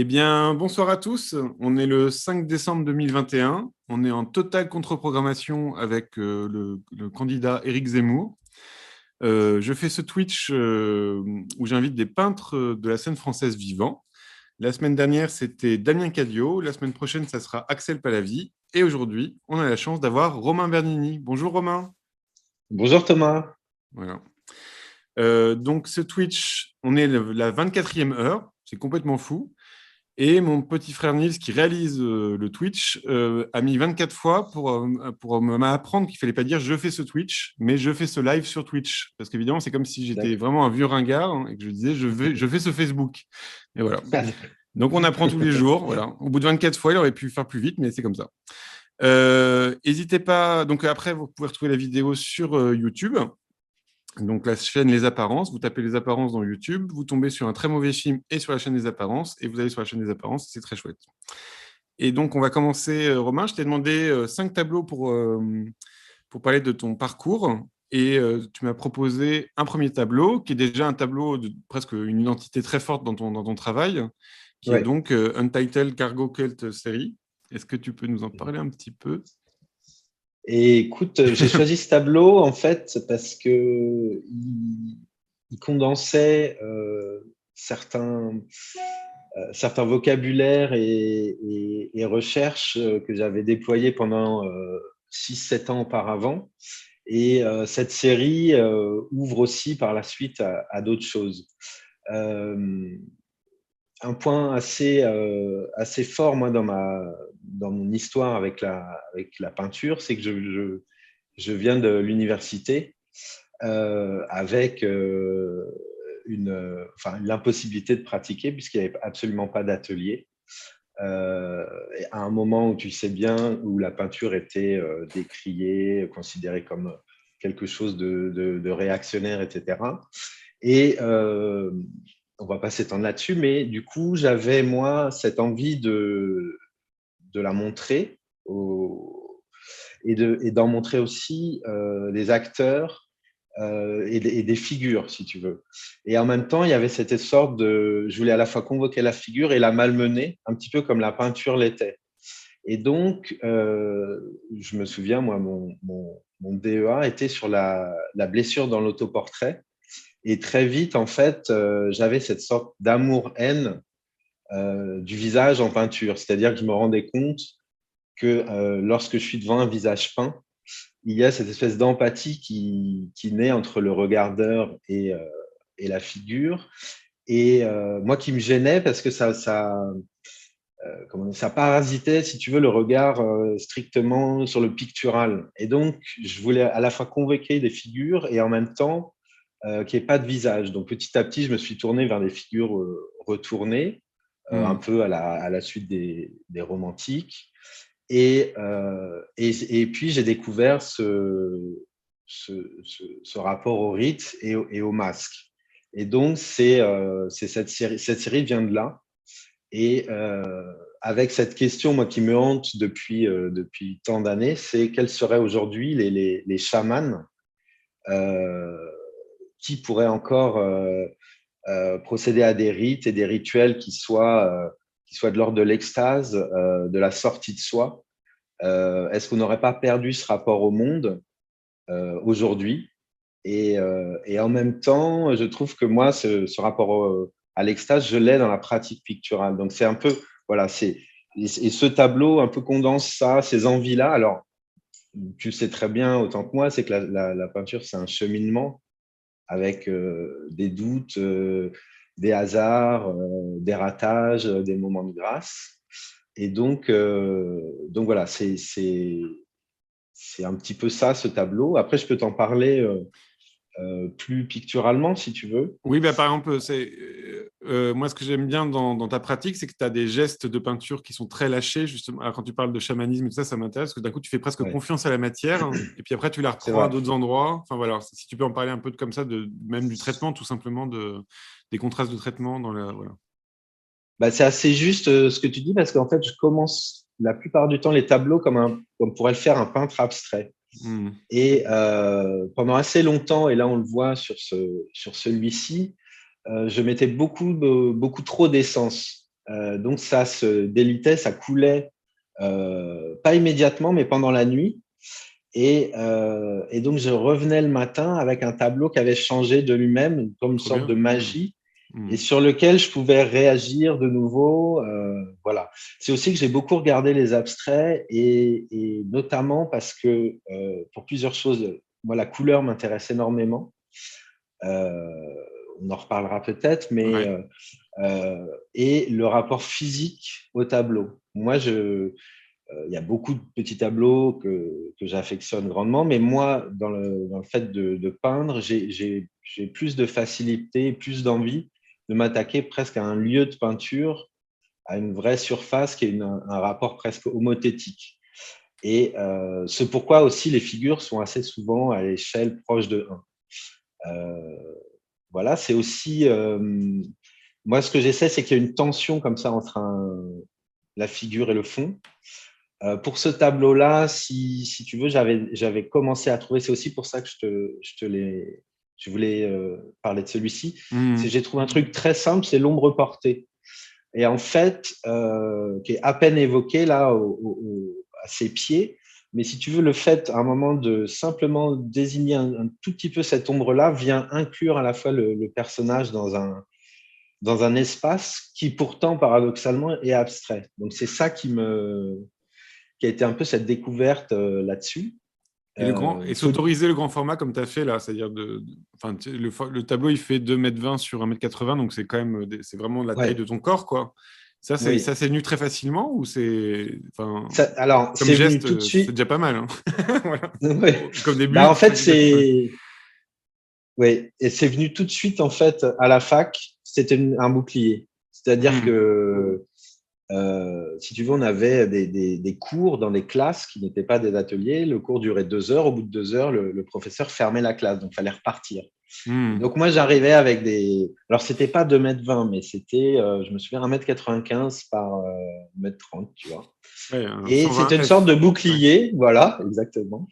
Eh bien, bonsoir à tous. On est le 5 décembre 2021. On est en totale contre-programmation avec le candidat Éric Zemmour. Je fais ce Twitch où j'invite des peintres de la scène française vivants. La semaine dernière, c'était Damien Cadio. La semaine prochaine, ça sera Axel Palavi. Et aujourd'hui, on a la chance d'avoir Romain Bernini. Bonjour Romain. Bonjour Thomas. Voilà. Donc, ce Twitch, on est la 24e heure. C'est complètement fou. Et mon petit frère Nils, qui réalise le Twitch, a mis 24 fois pour m'apprendre qu'il ne fallait pas dire je fais ce Twitch, mais je fais ce live sur Twitch. Parce qu'évidemment, c'est comme si j'étais D'accord. vraiment un vieux ringard et que je disais je fais ce Facebook. Et voilà. Ah, d'accord. Donc, on apprend tous les jours. Voilà. Au bout de 24 fois, il aurait pu faire plus vite, mais c'est comme ça. N'hésitez pas. Donc, après, vous pouvez retrouver la vidéo sur YouTube. Donc la chaîne Les Apparences, vous tapez Les Apparences dans YouTube, vous tombez sur un très mauvais film et sur la chaîne Les Apparences, et vous allez sur la chaîne Les Apparences, c'est très chouette. Et donc on va commencer, Romain, je t'ai demandé 5 tableaux pour parler de ton parcours, et tu m'as proposé un premier tableau, qui est déjà un tableau de presque une identité très forte dans ton travail, qui est Ouais. donc Untitled Cargo Cult Series. Est-ce que tu peux nous en parler un petit peu? Et écoute, j'ai choisi ce tableau en fait parce que il condensait certains vocabulaires et recherches que j'avais déployés pendant 6-7 ans auparavant. Et cette série ouvre aussi par la suite à d'autres choses. Euh, un point assez fort, moi, dans mon histoire avec la peinture, c'est que je viens de l'université avec l'impossibilité de pratiquer puisqu'il n'y avait absolument pas d'atelier. À un moment où tu sais bien, où la peinture était décriée, considérée comme quelque chose de réactionnaire, etc. Et on va pas s'étendre là-dessus, mais du coup, j'avais, moi, cette envie de la montrer et d'en montrer aussi des acteurs et des figures, si tu veux. Et en même temps, il y avait cette sorte de... Je voulais à la fois convoquer la figure et la malmener, un petit peu comme la peinture l'était. Et donc, je me souviens, moi, mon DEA était sur la blessure dans l'autoportrait. Et très vite, en fait, j'avais cette sorte d'amour-haine du visage en peinture. C'est-à-dire que je me rendais compte que lorsque je suis devant un visage peint, il y a cette espèce d'empathie qui naît entre le regardeur et la figure. Et moi qui me gênais parce que ça parasitait, si tu veux, le regard strictement sur le pictural. Et donc, je voulais à la fois convoquer des figures et en même temps qu'il n'y ait pas de visage. Donc, petit à petit, je me suis tourné vers des figures retournées, un Hmm. peu à la suite des romantiques. Et puis, j'ai découvert ce rapport au rite et au masque. Et donc, c'est cette série vient de là. Et avec cette question, moi, qui me hante depuis tant d'années, c'est quels seraient aujourd'hui les chamans euh, qui pourraient encore procéder à des rites et des rituels qui soient de l'ordre de l'extase, de la sortie de soi. Est-ce qu'on n'aurait pas perdu ce rapport au monde aujourd'hui et en même temps, je trouve que moi, ce rapport à l'extase, je l'ai dans la pratique picturale. Donc, c'est un peu, voilà, et ce tableau un peu condense ça, ces envies-là. Alors, tu sais très bien, autant que moi, c'est que la peinture, c'est un cheminement avec des doutes, des hasards, des ratages, des moments de grâce. Et donc voilà, c'est un petit peu ça, ce tableau. Après, je peux t'en parler plus picturalement, si tu veux. Oui, bah, par exemple, moi, ce que j'aime bien dans ta pratique, c'est que tu as des gestes de peinture qui sont très lâchés, justement. Alors, quand tu parles de chamanisme et tout ça, ça m'intéresse, parce que d'un coup, tu fais presque Ouais, confiance à la matière, hein, et puis après, tu la c'est reprends à vrai. d'autres endroits. Enfin, voilà, si tu peux en parler un peu comme ça, même du traitement, tout simplement, des contrastes de traitement dans la. Voilà. Bah, c'est assez juste ce que tu dis, parce qu'en fait, je commence la plupart du temps les tableaux comme pourrait le faire un peintre abstrait. Hmm. Et pendant assez longtemps, et là on le voit sur celui-ci, je mettais beaucoup trop d'essence. Donc, ça se délitait, ça coulait, pas immédiatement, mais pendant la nuit. Et donc, je revenais le matin avec un tableau qui avait changé de lui-même, comme une Trop sorte bien. de magie, et Mm. sur lequel je pouvais réagir de nouveau. Voilà. C'est aussi que j'ai beaucoup regardé les abstraits, et notamment parce que, pour plusieurs choses, moi, la couleur m'intéresse énormément. Euh, on en reparlera peut-être, mais Ouais. et le rapport physique au tableau. Moi, il y a beaucoup de petits tableaux que j'affectionne grandement, mais moi, dans le fait de peindre, j'ai plus de facilité, plus d'envie de m'attaquer presque à un lieu de peinture, à une vraie surface qui est un rapport presque homothétique. Et c'est pourquoi aussi les figures sont assez souvent à l'échelle proche de 1. Voilà, c'est aussi. Moi, ce que j'essaie, c'est qu'il y a une tension comme ça entre la figure et le fond. Pour ce tableau-là, si tu veux, j'avais commencé à trouver, c'est aussi pour ça que je voulais parler de celui-ci, c'est Mm. j'ai trouvé un truc très simple, c'est l'ombre portée. Et en fait, qui est à peine évoqué là, à ses pieds. Mais si tu veux, le fait à un moment de simplement désigner un tout petit peu cette ombre-là vient inclure à la fois le personnage dans un espace qui pourtant, paradoxalement, est abstrait. Donc c'est ça qui a été un peu cette découverte là-dessus. Et s'autoriser le grand format comme tu as fait là, c'est-à-dire enfin, le tableau il fait 2,20 m sur 1,80 m, donc c'est quand même c'est vraiment la taille Ouais, de ton corps, quoi. Ça, oui. c'est venu très facilement ou enfin, Alors, comme c'est venu geste, tout de c'est suite. déjà pas mal, hein. Voilà. Ouais. Comme début, Bah, en fait, c'est déjà pas mal. c'est. Oui, et c'est venu tout de suite, en fait, à la fac, c'était un bouclier. C'est-à-dire Hmm. que, si tu veux, on avait des cours dans des classes qui n'étaient pas des ateliers. Le cours durait 2 heures. Au bout de 2 heures, le professeur fermait la classe, donc il fallait repartir. Et Hmm. donc, moi, j'arrivais avec des. Alors, c'était pas 2,20 m, mais c'était, je me souviens, 1,95 m par 1,30 m, tu vois. Ouais, un Et c'était une sorte 120F. de Ouais. bouclier, voilà, exactement.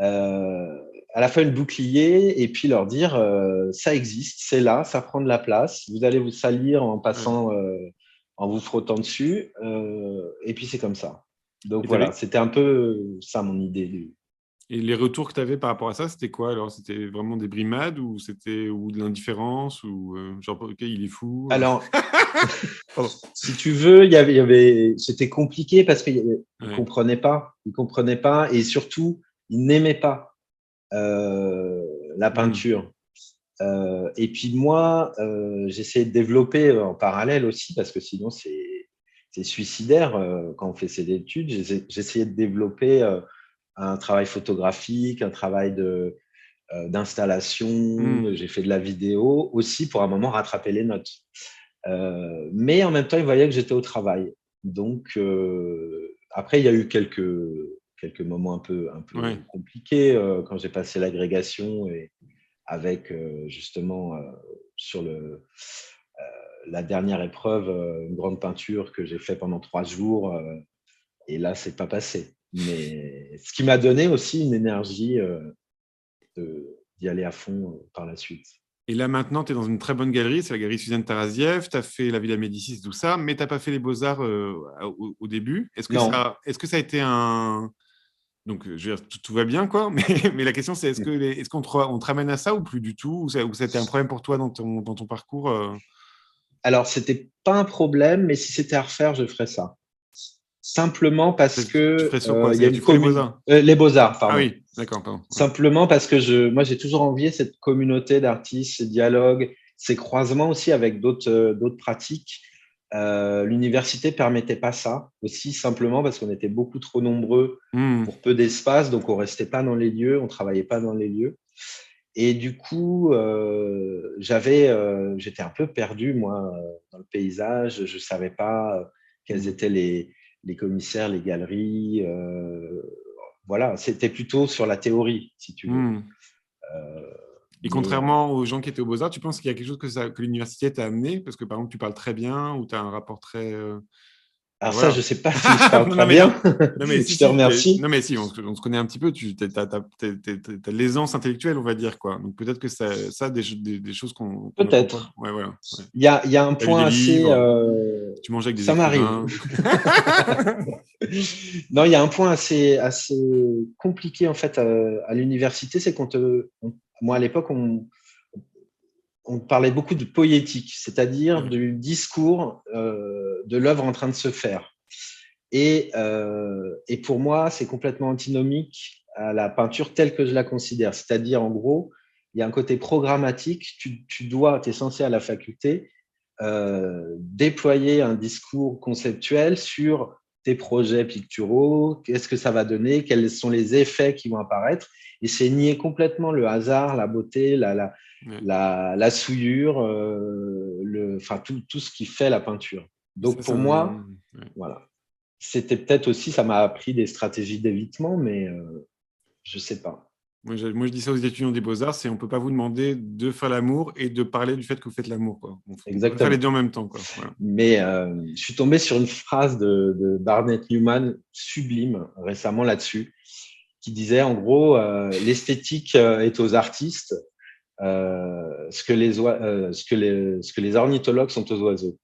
Euh, à la fois le bouclier et puis leur dire ça existe, c'est là, ça prend de la place, vous allez vous salir en Ouais. passant, en vous frottant dessus, et puis c'est comme ça. Donc Et, voilà, c'était un peu ça mon idée. et les retours que tu avais par rapport à ça, c'était quoi alors? C'était vraiment des brimades ou de l'indifférence ou genre, ok, il est fou. Alors, Pardon. si tu veux, c'était compliqué parce qu'ils ne Ouais. comprenaient pas, et surtout, ils n'aimaient pas la Hmm. peinture. Et puis moi, j'essayais de développer en parallèle aussi, parce que sinon c'est suicidaire quand on fait ses études. J'essayais de développer un travail photographique, un travail d'installation. Hmm. J'ai fait de la vidéo aussi pour un moment rattraper les notes. Mais en même temps, ils voyaient que j'étais au travail. Donc après, il y a eu quelques moments un Ouais. peu compliqués quand j'ai passé l'agrégation, et avec justement sur la dernière épreuve, une grande peinture que j'ai fait pendant 3 jours, et là, c'est pas passé. Mais ce qui m'a donné aussi une énergie d'y aller à fond par la suite. Et là, maintenant, tu es dans une très bonne galerie, c'est la galerie Suzanne Taraziev. Tu as fait la Villa Médicis, tout ça, mais tu n'as pas fait les Beaux-Arts au début. Non. Est-ce que ça a été un. Donc, je veux dire, tout va bien, quoi. Mais la question, c'est est-ce on te ramène à ça ou plus du tout? Ou ça a été un problème pour toi dans ton parcours Alors, c'était pas un problème, mais si c'était à refaire, je ferais ça. Simplement parce Tu que ferais sur quoi? il y a C'est-à-dire, tu une ferais les commune. Beaux-Arts? Les Beaux-Arts, Ah pardon. oui, d'accord, pardon. Ouais. Simplement parce que moi, j'ai toujours envié cette communauté d'artistes, ces dialogues, ces croisements aussi avec d'autres pratiques. L'université permettait pas ça aussi, simplement parce qu'on était beaucoup trop nombreux Hmm. pour peu d'espace, donc on restait pas dans les lieux, on travaillait pas dans les lieux. Et du coup, j'étais un peu perdu, moi, dans le paysage. Je savais pas quels Hmm. étaient les commissaires, les galeries. Voilà, c'était plutôt sur la théorie, si tu veux. Hmm. Et Mais contrairement aux gens qui étaient aux Beaux-Arts, tu penses qu'il y a quelque chose que l'université t'a amené? Parce que, par exemple, tu parles très bien ou tu as un rapport très… Alors ça, Voilà. je ne sais pas si je parle Non, très mais bien. non, mais Je te remercie. non, mais si, on se connaît un petit peu. Tu as l'aisance intellectuelle, on va dire, quoi. Donc peut-être que ça des choses qu'on n'apprend pas. Peut-être. Ouais, voilà. Ouais. Il y a un Tu as lu des point assez... livres, tu manges avec des ça m'arrive. écrivains. Non, il y a un point assez compliqué en fait à l'université, c'est moi à l'époque, on parlait beaucoup de poétique, c'est-à-dire du discours de l'œuvre en train de se faire. Et pour moi, c'est complètement antinomique à la peinture telle que je la considère. C'est-à-dire, en gros, il y a un côté programmatique. Tu es censé à la faculté déployer un discours conceptuel sur tes projets picturaux, qu'est-ce que ça va donner, quels sont les effets qui vont apparaître. Et c'est nier complètement le hasard, la beauté, la souillure, enfin, tout ce qui fait la peinture. Donc, pour moi, voilà. C'était peut-être aussi, ça m'a appris des stratégies d'évitement, mais je ne sais pas. Moi, je dis ça aux étudiants des Beaux-Arts, c'est on ne peut pas vous demander de faire l'amour et de parler du fait que vous faites l'amour. Quoi. On peut faire les deux en même temps. Quoi. Voilà. Mais je suis tombé sur une phrase de Barnett Newman sublime récemment là-dessus, qui disait en gros, l'esthétique est aux artistes, ce que les ornithologues sont aux oiseaux.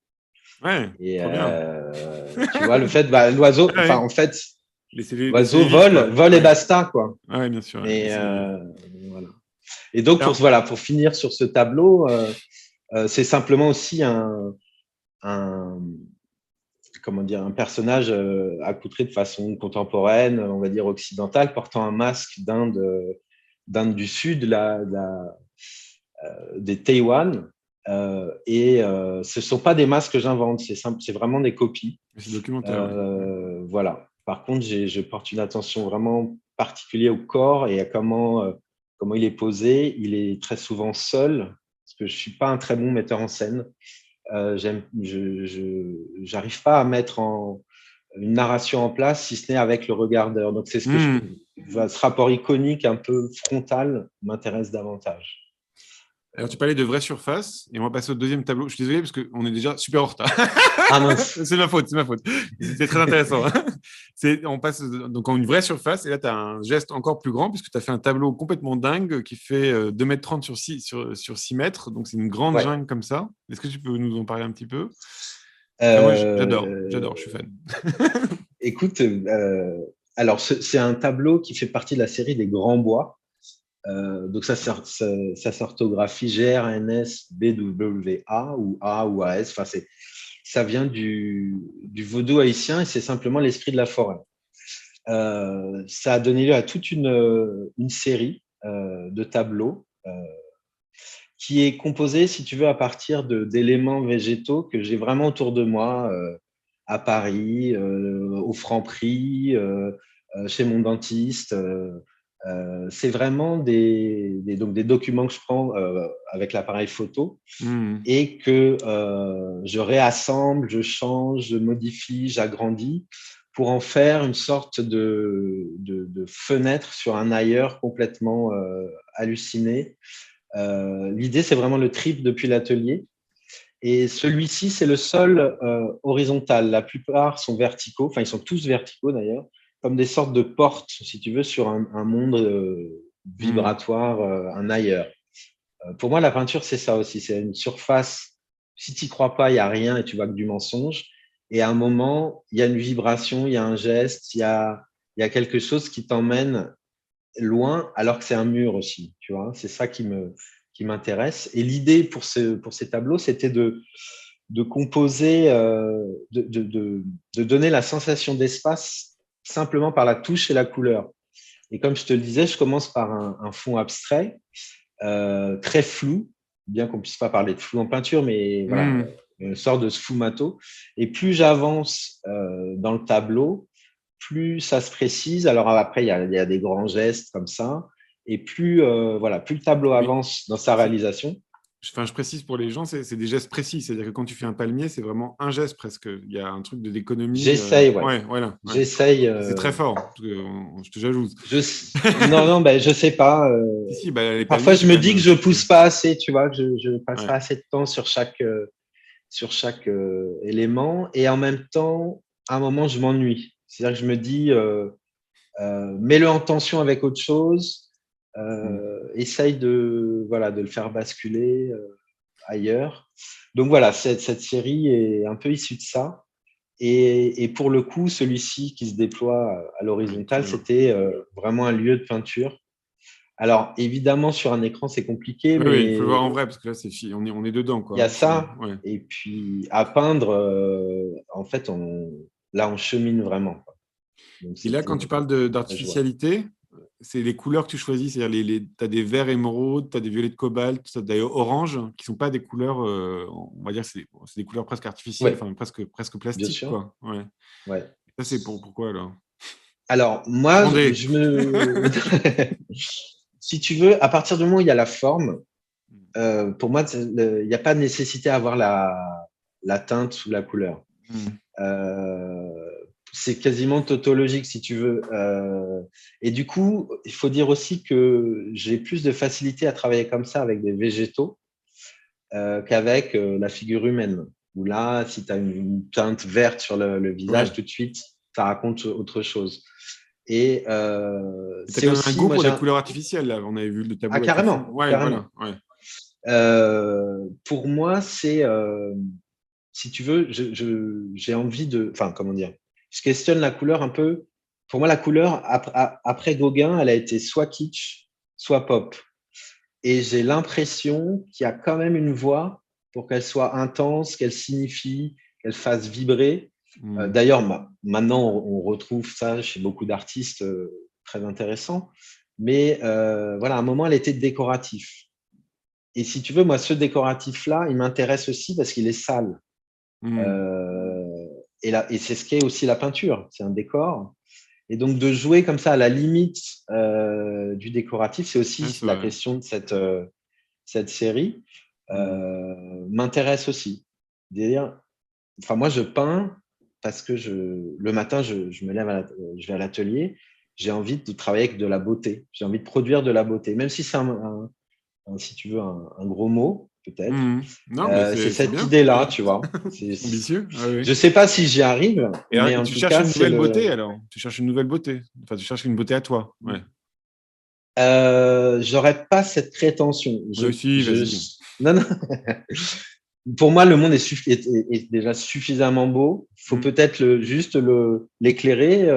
Ouais, et trop bien. Tu vois, le fait, l'oiseau, enfin, en fait, l'oiseau vole et basta, quoi. Ouais, bien sûr. Et voilà. Et donc, pour finir sur ce tableau, c'est simplement aussi comment dire, un personnage accoutré de façon contemporaine, on va dire occidentale, portant un masque d'Inde du Sud, des Taïwan. Et ce ne sont pas des masques que j'invente, c'est vraiment des copies. C'est documentaire. Voilà. Par contre, je porte une attention vraiment particulière au corps et à comment il est posé. Il est très souvent seul, parce que je ne suis pas un très bon metteur en scène. Je n'arrive pas à mettre une narration en place, si ce n'est avec le regardeur. Donc, c'est ce rapport iconique un peu frontal m'intéresse davantage. Alors, tu parlais de vraie surface, et on va passer au deuxième tableau. Je suis désolé parce qu'on est déjà super en retard. Ah mince. C'est ma faute. C'est très intéressant. On passe donc en une vraie surface, et là, tu as un geste encore plus grand, puisque tu as fait un tableau complètement dingue qui fait 2,30 m sur 6 mètres. Donc, c'est une grande jungle comme ça. Est-ce que tu peux nous en parler un petit peu? Moi, j'adore, je suis fan. Écoute, alors, c'est un tableau qui fait partie de la série des Grands Bois. Donc, ça s'orthographie GRNSBWA ou A ou AS. Enfin, ça vient du vaudou haïtien et c'est simplement l'esprit de la forêt. Ça a donné lieu à toute une série de tableaux qui est composée, si tu veux, à partir d'éléments végétaux que j'ai vraiment autour de moi, à Paris, au Franprix, chez mon dentiste. C'est vraiment des documents que je prends avec l'appareil photo et que je réassemble, je change, je modifie, j'agrandis pour en faire une sorte de fenêtre sur un ailleurs complètement halluciné. L'idée, c'est vraiment le trip depuis l'atelier. Et celui-ci, c'est le seul horizontal. La plupart sont verticaux, enfin, ils sont tous verticaux d'ailleurs, comme des sortes de portes, si tu veux, sur un monde vibratoire, un ailleurs. Pour moi, la peinture, c'est ça aussi. C'est une surface. Si tu n'y crois pas, il n'y a rien et tu vois que du mensonge. Et à un moment, il y a une vibration, il y a un geste, il y a quelque chose qui t'emmène loin, alors que c'est un mur aussi. Tu vois, c'est ça qui m'intéresse. Et l'idée pour ces tableaux, c'était de composer, de donner la sensation d'espace simplement par la touche et la couleur. Et comme je te le disais, je commence par un fond abstrait, très flou, bien qu'on ne puisse pas parler de flou en peinture, mais voilà, une sorte de sfumato. Et plus j'avance dans le tableau, plus ça se précise. Alors après, il y a des grands gestes comme ça. Et plus le tableau avance dans sa réalisation. Je précise pour les gens, c'est des gestes précis. C'est-à-dire que quand tu fais un palmier, c'est vraiment un geste presque. Il y a un truc d'économie. J'essaye, ouais. Voilà. J'essaye. C'est très fort. Je te jalouse. Non, je sais pas. Si, parfois, je me dis que je pousse pas assez, tu vois, que je passe pas assez de temps sur chaque élément. Et en même temps, à un moment, je m'ennuie. C'est-à-dire que je me dis, mets-le en tension avec autre chose, essaye voilà, de le faire basculer ailleurs. Donc voilà, cette série est un peu issue de ça. Et pour le coup, celui-ci qui se déploie à Oui, trop l'horizontale, bien. c'était vraiment un lieu de peinture. Alors, évidemment, sur un écran, c'est compliqué, Oui, oui, il faut le mais voir en vrai, parce que là, on est dedans, il y quoi. a Hein, ça. ouais. Et puis, à peindre, en fait, là, on chemine vraiment, quoi. Donc, Et là, c'était quand tu parles une vraie joie. d'artificialité, c'est les couleurs que tu choisis. C'est-à-dire, tu as des verts émeraudes, tu as des violets de cobalt, tu as des oranges, qui ne sont pas des couleurs, on va dire, c'est des couleurs presque artificielles, Oui, enfin, presque bien plastiques, sûr. quoi. Ouais. Ouais. Ça, c'est pourquoi, alors? Alors, Je moi, demandais. je me. Si tu veux, à partir du moment où il y a la forme, pour moi, il n'y a pas de nécessité à avoir la teinte ou la couleur. Hmm. Euh, c'est quasiment tautologique, si tu veux. Et du coup, il faut dire aussi que j'ai plus de facilité à travailler comme ça avec des végétaux qu'avec la figure humaine. Où là, si tu as une teinte verte sur le visage, Ouais. tout de suite, ça raconte autre chose. Et Tu as c'est quand même un aussi, goût moi, pour les couleurs artificielles, là. On avait vu le ah, tableau avec le fond. carrément, Ouais, carrément. voilà. Ouais. Pour moi, c'est, si tu veux, j'ai envie de, enfin, comment dire, je questionne la couleur un peu. Pour moi, la couleur, après Gauguin, elle a été soit kitsch, soit pop. Et j'ai l'impression qu'il y a quand même une voix pour qu'elle soit intense, qu'elle signifie, qu'elle fasse vibrer. Hmm. D'ailleurs, maintenant, on retrouve ça chez beaucoup d'artistes très intéressants. Mais voilà, à un moment, elle était décorative. Et si tu veux, moi, ce décoratif-là, il m'intéresse aussi parce qu'il est sale. Hmm. Euh, et c'est ce qu'est aussi la peinture. C'est un décor. Et donc, de jouer comme ça à la limite du décoratif, c'est Ouais, aussi c'est la vrai. question de cette série, Hmm. m'intéresse aussi. Dire, enfin, moi, je peins parce que le matin, je me lève, je vais à l'atelier, j'ai envie de travailler avec de la beauté. J'ai envie de produire de la beauté, même si c'est si tu veux, un gros mot, peut-être. Hmm. Non, mais C'est c'est cette bien. idée-là, Ouais. tu vois. C'est ambitieux. Ah oui. Je sais pas si j'y arrive, mais Et en tu tout cherches cas, une c'est nouvelle le. beauté, alors? Tu cherches une nouvelle beauté. Enfin, tu cherches une beauté à toi. Ouais. J'aurais pas cette prétention. Oui, si, vas-y. Non, non. Pour moi, le monde est déjà suffisamment beau. Il faut Hmm. peut-être juste l'éclairer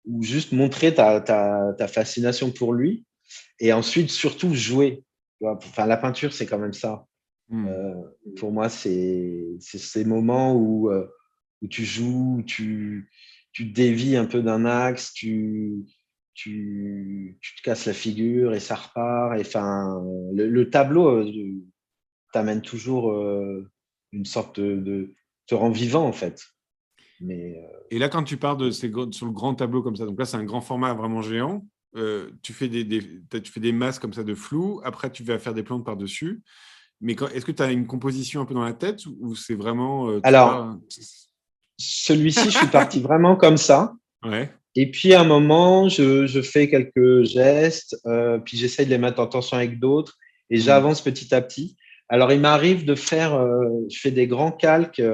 ou juste montrer ta fascination pour lui. Et ensuite, surtout, jouer. Tu vois, enfin, la peinture, c'est quand même ça. Hmm. Euh, pour moi, c'est ces moments où tu joues, tu te dévies un peu d'un axe, tu te casses la figure et ça repart. Et enfin, le tableau t'amène toujours une sorte te rend vivant en fait. Mais Et là, quand tu pars sur le grand tableau comme ça, donc là, c'est un grand format vraiment géant. Tu fais tu fais des masses comme ça de flou. Après, tu vas faire des plantes par-dessus. Mais est-ce que tu as une composition un peu dans la tête ou c'est vraiment, tu alors, pars. celui-ci, je suis parti vraiment comme ça. Ouais. Et puis à un moment, je fais quelques gestes, puis j'essaye de les mettre en tension avec d'autres et Hmm. j'avance petit à petit. Alors il m'arrive de faire, je fais des grands calques, Ah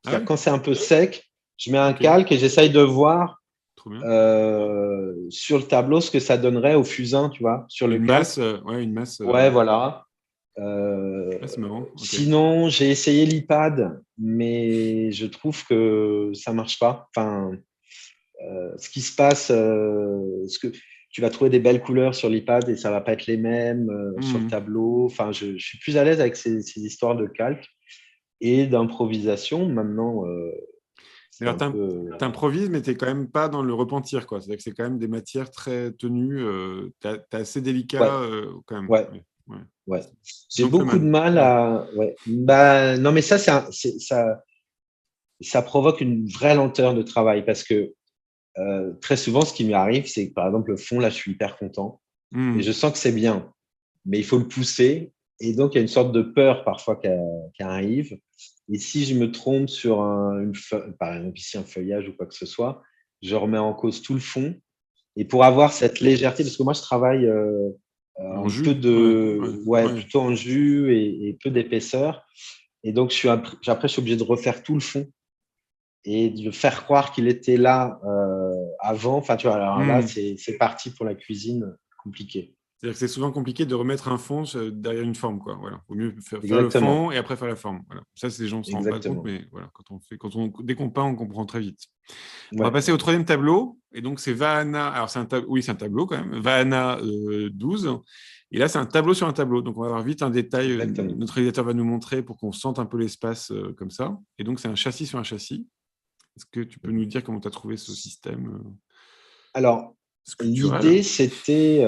c'est-à-dire oui, quand c'est un peu sec, je mets un ok, calque et j'essaye de voir trop bien. sur le tableau ce que ça donnerait au fusain, tu vois, sur le Une calque. masse, ouais, une masse. Ouais, voilà. Euh, Ouais, c'est marrant, ok. Sinon, j'ai essayé l'iPad, mais je trouve que ça marche pas. Enfin, ce qui se passe, ce que tu vas trouver des belles couleurs sur l'iPad et ça va pas être les mêmes sur le Hmm. tableau. Enfin, je suis plus à l'aise avec ces histoires de calque et d'improvisation. Maintenant, c'est D'ailleurs, un peu. t'improvises, mais t'es quand même pas dans le repentir, quoi. C'est-à-dire que c'est quand même des matières très tenues. T'es assez délicat, Ouais, quand même. ouais, Ouais, ouais. ouais. J'ai beaucoup de Gentleman. mal Ouais. à. Ouais. Bah, non, mais ça, ça provoque une vraie lenteur de travail parce que très souvent, ce qui m'arrive, c'est que par exemple, le fond, là, je suis hyper content et Hmm. je sens que c'est bien, mais il faut le pousser. Et donc, il y a une sorte de peur parfois qui arrive. Et si je me trompe sur par exemple ici un feuillage ou quoi que ce soit, je remets en cause tout le fond. Et pour avoir cette légèreté, parce que moi, je travaille En un peu jus, ouais, ouais, ouais, ouais. plutôt en jus et peu d'épaisseur. Et donc, après, je suis obligé de refaire tout le fond. et de faire croire qu'il était là avant. Enfin, tu vois, alors là, c'est parti pour la cuisine compliqué. C'est-à-dire que c'est souvent compliqué de remettre un fond derrière une forme, quoi. Voilà. Vaut mieux faire le Exactement. fond et après faire la forme. Voilà. Ça, les gens ne se rendent pas compte, Exactement. mais voilà, dès qu'on peint, on comprend très vite. On va Ouais. passer au troisième tableau. Et donc, c'est Vahana. Alors, oui, c'est un tableau quand même. Vahana 12. Et là, c'est un tableau sur un tableau. Donc, on va avoir vite un détail. Exactement. Notre réalisateur va nous montrer pour qu'on sente un peu l'espace comme ça. Et donc, c'est un châssis sur un châssis. Est-ce que tu peux nous dire comment tu as trouvé ce système Alors, sculptural? l'idée, c'était,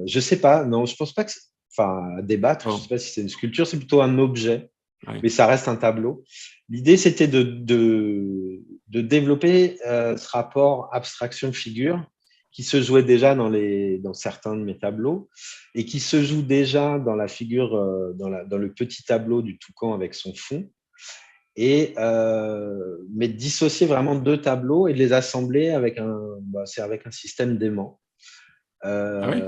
je sais pas, non, je pense pas que, enfin, à débattre, je Oh, sais pas si c'est une sculpture, c'est plutôt un objet, ouais. mais ça reste un tableau. L'idée, c'était de développer ce rapport abstraction-figure qui se jouait déjà dans certains de mes tableaux et qui se joue déjà dans la figure, dans le petit tableau du toucan avec son fond. Mais de dissocier vraiment deux tableaux et de les assembler c'est avec un système d'aimant. Ah oui?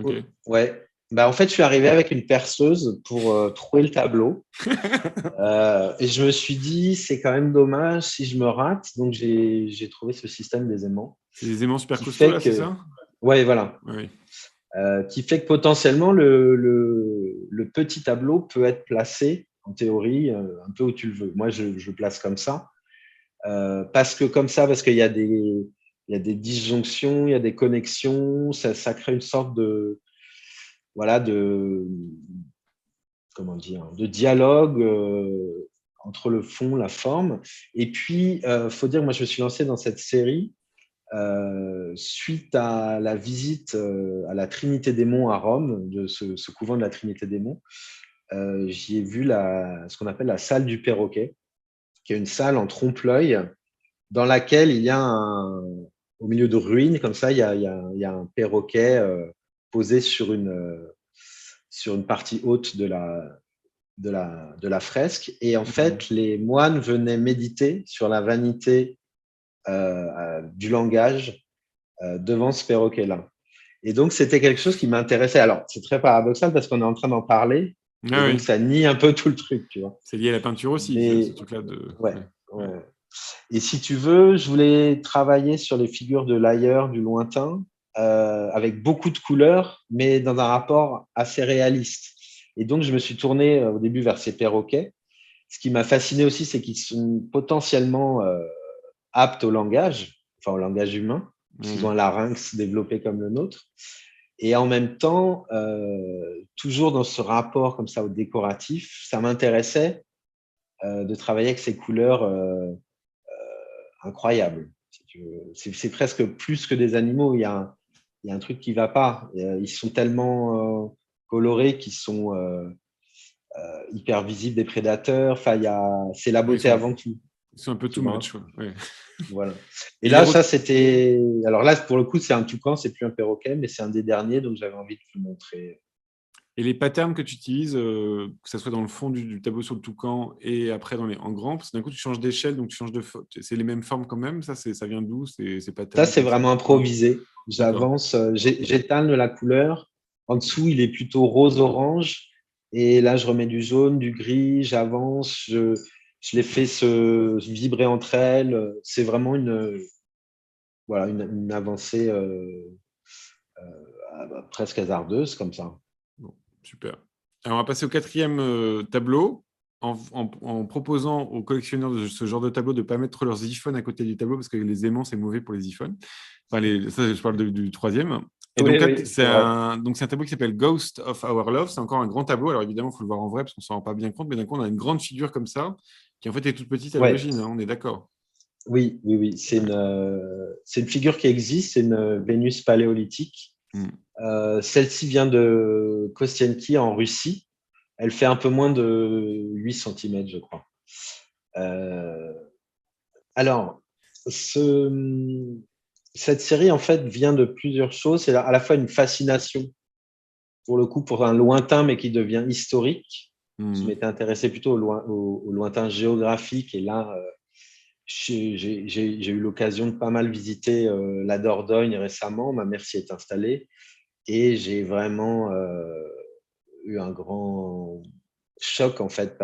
Ok. Ouais. En fait, je suis arrivé avec une perceuse pour trouver le tableau. Et je me suis dit, c'est quand même dommage si je me rate. Donc, j'ai trouvé ce système des aimants C'est des aimants super qui costauds, fait là, c'est que, ça? ouais, voilà, Oui. qui fait que potentiellement le petit tableau peut être placé en théorie un peu où tu le veux. Moi, je le place comme ça. Parce qu'il y a des disjonctions, il y a des connexions, ça crée une sorte de, voilà, comment dire, de dialogue entre le fond, la forme. Et puis, faut dire, moi, je me suis lancé dans cette série suite à la visite à la Trinité des Monts à Rome, de ce couvent de la Trinité des Monts. J'y ai vu ce qu'on appelle la salle du perroquet, qui est une salle en trompe-l'œil dans laquelle il y a au milieu de ruines, comme ça, il y a un perroquet posé sur une partie haute de la fresque. Et en fait, les moines venaient méditer sur la vanité du langage devant ce perroquet-là. Et donc, c'était quelque chose qui m'intéressait. Alors, c'est très paradoxal parce qu'on est en train d'en parler, et Ah donc oui. ça nie un peu tout le truc, tu vois. C'est lié à la peinture aussi, ce Mais truc-là de. ouais, Ouais. Ouais. ouais. Et si tu veux, je voulais travailler sur les figures de l'ailleurs, du lointain, avec beaucoup de couleurs, mais dans un rapport assez réaliste. Et donc, je me suis tourné au début vers ces perroquets. Ce qui m'a fasciné aussi, c'est qu'ils sont potentiellement aptes au langage, enfin au langage humain, puisqu'ils ont un larynx développé comme le nôtre. Et en même temps, toujours dans ce rapport comme ça au décoratif, ça m'intéressait de travailler avec ces couleurs incroyables. Si tu veux. C'est presque plus que des animaux. Il y a un truc qui ne va pas. Ils sont tellement colorés qu'ils sont hyper visibles des prédateurs. Enfin, c'est la Ouais, beauté avant tout. ils sont un peu Tu too much. vois. Ouais. Voilà. Et Et les là, ça, c'était. Alors là, pour le coup, c'est un toucan, c'est plus un perroquet, mais c'est un des derniers, donc j'avais envie de vous le montrer. Et les patterns que tu utilises, que ce soit dans le fond du tableau sur le toucan et après en grand, parce que d'un coup, tu changes d'échelle, donc tu changes c'est les mêmes formes quand même. Ça vient d'où ces Ça, patterns c'est comme ça? vraiment Ouais. improvisé. D'accord. J'avance, j'étale la couleur. En dessous, il est plutôt rose-orange. Et là, je remets du jaune, du gris, j'avance, je les fais se vibrer entre elles. C'est vraiment voilà, une avancée presque hasardeuse comme ça. Bon, super. Alors, on va passer au quatrième tableau, en proposant aux collectionneurs de ce genre de tableau de ne pas mettre leurs iPhones à côté du tableau, parce que les aimants, c'est mauvais pour les iPhones. Enfin, ça, je parle du troisième. Et donc Oui, là, oui, c'est vrai. c'est un tableau qui s'appelle Ghost of Our Love. C'est encore un grand tableau. Alors évidemment, il faut le voir en vrai, parce qu'on ne s'en rend pas bien compte, mais d'un coup, on a une grande figure comme ça, qui en fait est toute petite à Ouais. l'origine, hein, on est d'accord. Oui, oui, oui. Ouais. C'est une figure qui existe, c'est une Vénus paléolithique. Mm. Celle-ci vient de Kostienki en Russie. Elle fait un peu moins de 8 cm, je crois. Euh, alors, cette série, en fait, vient de plusieurs choses. C'est à la fois une fascination, pour le coup, pour un lointain, mais qui devient historique. Je Mm. m'étais intéressé plutôt au lointain géographique. Et là, j'ai eu l'occasion de pas mal visiter la Dordogne récemment. Ma mère s'y est installée. Et j'ai vraiment eu un grand choc, en fait,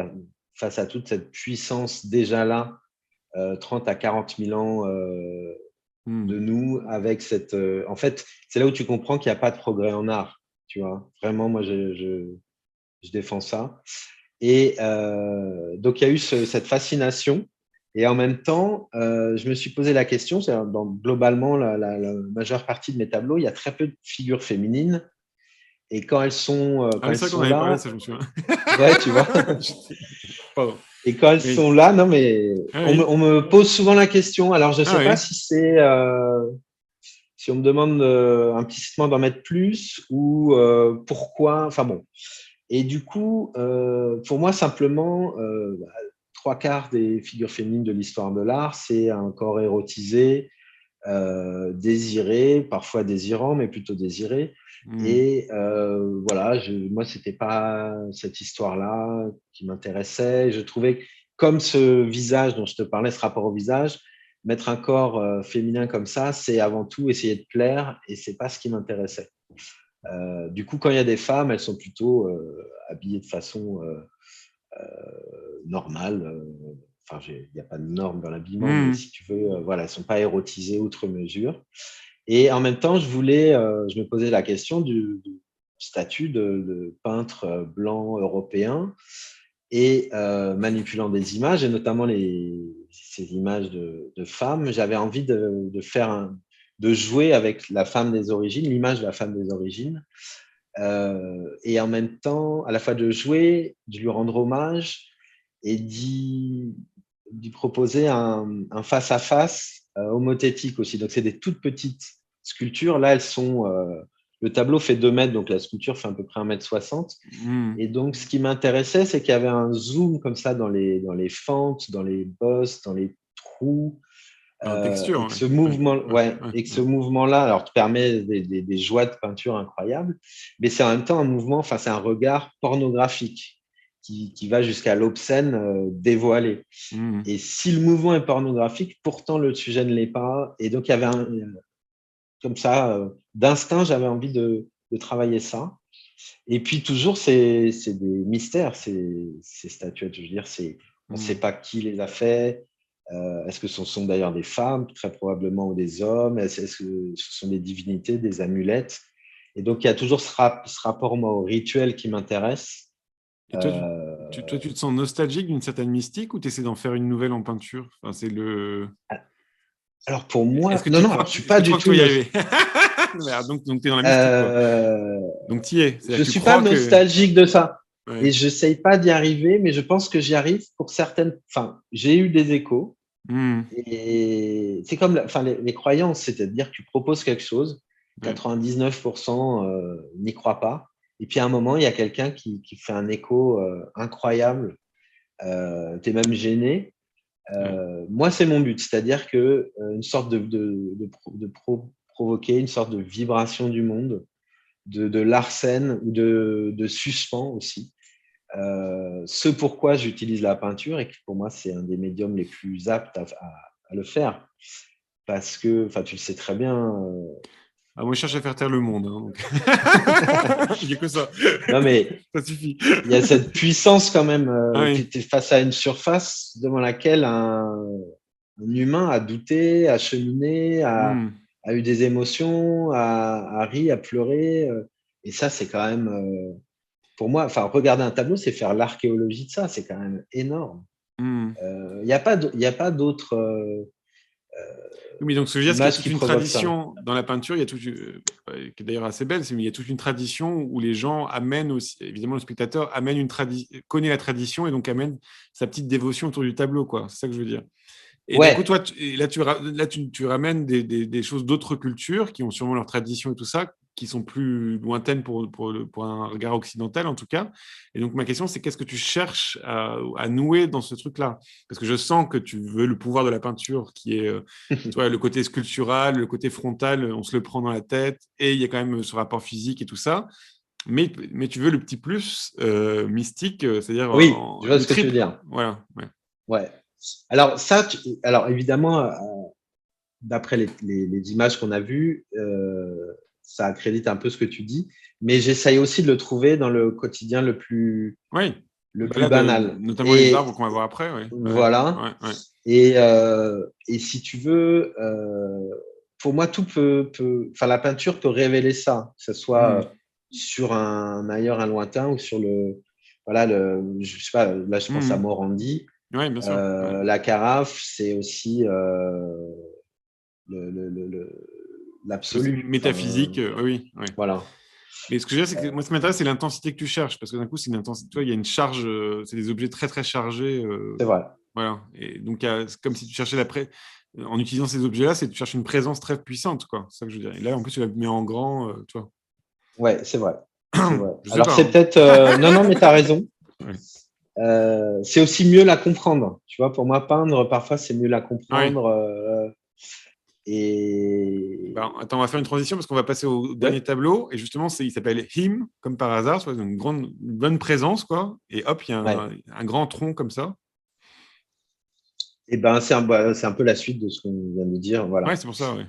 face à toute cette puissance déjà là 30 à 40 000 ans Hmm. de nous avec cette. En fait, c'est là où tu comprends qu'il n'y a pas de progrès en art. Tu vois, vraiment, moi, je défends ça. Et donc, il y a eu cette fascination. Et en même temps, je me suis posé la question, globalement, la majeure partie de mes tableaux, il y a très peu de figures féminines. Et Ah quand oui, elles c'est vrai qu'on sont avait parlé de là, ça, je me souviens. ouais, tu vois. Pardon. Et quand elles Oui. sont là, non, mais Ah oui. on me pose souvent la question. Alors, je ne Ah sais pas oui. si si on me demande implicitement d'en mettre plus ou pourquoi. Enfin bon. Et du coup, pour moi, simplement, trois quarts des figures féminines de l'histoire de l'art, c'est un corps érotisé, désiré, parfois désirant, mais plutôt désiré. Hmm. Et voilà, moi, c'était pas cette histoire-là qui m'intéressait. Je trouvais que, comme ce visage dont je te parlais, ce rapport au visage, mettre un corps féminin comme ça, c'est avant tout essayer de plaire, et c'est pas ce qui m'intéressait. Du coup, quand il y a des femmes, elles sont plutôt habillées de façon normale. Enfin, il n'y a pas de norme dans l'habillement, mais Hmm. si tu veux, voilà, elles ne sont pas érotisées outre mesure. Et en même temps, je me posais la question du statut de peintre blanc européen et manipulant des images, et notamment ces images de femmes. J'avais envie de jouer avec la femme des origines, l'image de la femme des origines, et en même temps, à la fois de jouer, de lui rendre hommage et d'y proposer un face-à-face homothétique aussi. Donc, c'est des toutes petites sculptures. Là, le tableau fait 2 mètres, donc la sculpture fait à peu près 1,60 m. Hmm. Et donc, ce qui m'intéressait, c'est qu'il y avait un zoom comme ça dans les fentes, dans les bosses, dans les trous, En texture, et que ouais. ce Ouais, mouvement, ouais, ouais, ouais, et que ce ouais. mouvement-là, alors, te permet des joies de peinture incroyables, mais c'est en même temps un mouvement, enfin, c'est un regard pornographique qui va jusqu'à l'obscène dévoilé. Hmm. Et si le mouvement est pornographique, pourtant le sujet ne l'est pas. Et donc, il y avait comme ça, d'instinct, j'avais envie de travailler ça. Et puis, toujours, c'est des mystères, ces statuettes. Je veux dire, on ne sait Hmm. pas qui les a fait. Est-ce que ce sont d'ailleurs des femmes, très probablement, ou des hommes? Est-ce que ce sont des divinités, des amulettes? Et donc, il y a toujours ce rapport, moi, au rituel qui m'intéresse. Et toi, Euh, toi, tu te sens nostalgique d'une certaine mystique ou tu essaies d'en faire une nouvelle en peinture? Enfin, c'est le... alors, pour Est-ce moi, que non, tu non, alors, je crois, suis est-ce que pas tu du crois que tu tout vas y arriver? Merde, donc tu es dans la mystique, quoi. euh, Donc tu y es. je C'est-à-dire que tu suis pas crois que... nostalgique de ça. Et Ouais. je n'essaye pas d'y arriver, mais je pense que j'y arrive pour certaines. Enfin, j'ai eu des échos. Hmm. Et c'est comme enfin, les croyances, c'est-à-dire que tu proposes quelque chose, Ouais. 99% n'y croient pas. Et puis à un moment, il y a quelqu'un qui fait un écho incroyable. Tu es même gêné. Ouais. Moi, c'est mon but, c'est-à-dire que une sorte provoquer une sorte de vibration du monde, de l'arsène ou de suspens aussi. Ce pourquoi j'utilise la peinture et que pour moi, c'est un des médiums les plus aptes à le faire. Parce que, enfin, tu le sais très bien. Ah, moi, je cherche à faire taire le monde, hein, donc... Il n'y a que ça. Non, mais Ça suffit. il y a cette puissance quand même. Ah Tu oui. es face à une surface devant laquelle un humain a douté, a cheminé, Hmm. a eu des émotions, a ri, a pleuré. Et ça, c'est quand même, pour moi, enfin, regarder un tableau, c'est faire l'archéologie de ça. C'est quand même énorme. Hmm. Il y a pas d'autres Oui, mais donc, ce que je veux dire, c'est qu'il y a images toute qui une provoquent ça. tradition dans la peinture, il y a qui est d'ailleurs assez belle, mais il y a toute une tradition où les gens amènent aussi, évidemment, le spectateur amène connaît la tradition et donc amène sa petite dévotion autour du tableau, quoi. C'est ça que je veux dire. Et d'un coup, Ouais, toi, tu ramènes des choses d'autres cultures qui ont sûrement leur tradition et tout ça, qui sont plus lointaines pour un regard occidental, en tout cas. Et donc, ma question, c'est qu'est-ce que tu cherches à nouer dans ce truc-là? Parce que je sens que tu veux le pouvoir de la peinture, qui est tu vois, le côté sculptural, le côté frontal, on se le prend dans la tête, et il y a quand même ce rapport physique et tout ça. Mais tu veux le petit plus mystique, c'est-à-dire oui, je vois le ce que tu veux triple. dire. Voilà. Ouais. Ouais. Alors, alors évidemment, d'après les images qu'on a vues, ça accrédite un peu ce que tu dis, mais j'essaye aussi de le trouver dans le quotidien Oui. le Bah plus là, banal. notamment les arbres Et qu'on va voir après. Ouais. Ouais. voilà. Ouais. Ouais. Et si tu veux, pour moi, tout la peinture peut révéler ça, que ce soit sur un ailleurs, un lointain, ou sur je sais pas, là, je pense à Morandi. Oui, bien sûr. La carafe, c'est aussi l'absolu. Métaphysique, oui. Voilà. Mais ce que je veux dire, c'est que moi, ce qui m'intéresse, c'est l'intensité que tu cherches. Parce que d'un coup, c'est une intensité. Toi, il y a une charge, c'est des objets très, très chargés. C'est vrai. Voilà. Et donc, c'est comme si tu cherchais en utilisant ces objets-là, tu cherches une présence très puissante, quoi. C'est ça que je veux dire. Et là, en plus, tu la mets en grand, tu vois. Ouais, c'est vrai. Je sais Alors, pas, c'est hein. peut-être. Non, mais tu as raison. Ouais. C'est aussi mieux la comprendre. Tu vois, pour moi, peindre, parfois, c'est mieux la comprendre. Attends, on va faire une transition parce qu'on va passer au dernier tableau. Et justement, il s'appelle Him, comme par hasard. C'est une bonne présence, quoi. Et hop, il y a un grand tronc comme ça. Et ben, c'est un peu la suite de ce qu'on vient de dire. Voilà. Ouais, c'est pour ça, ouais.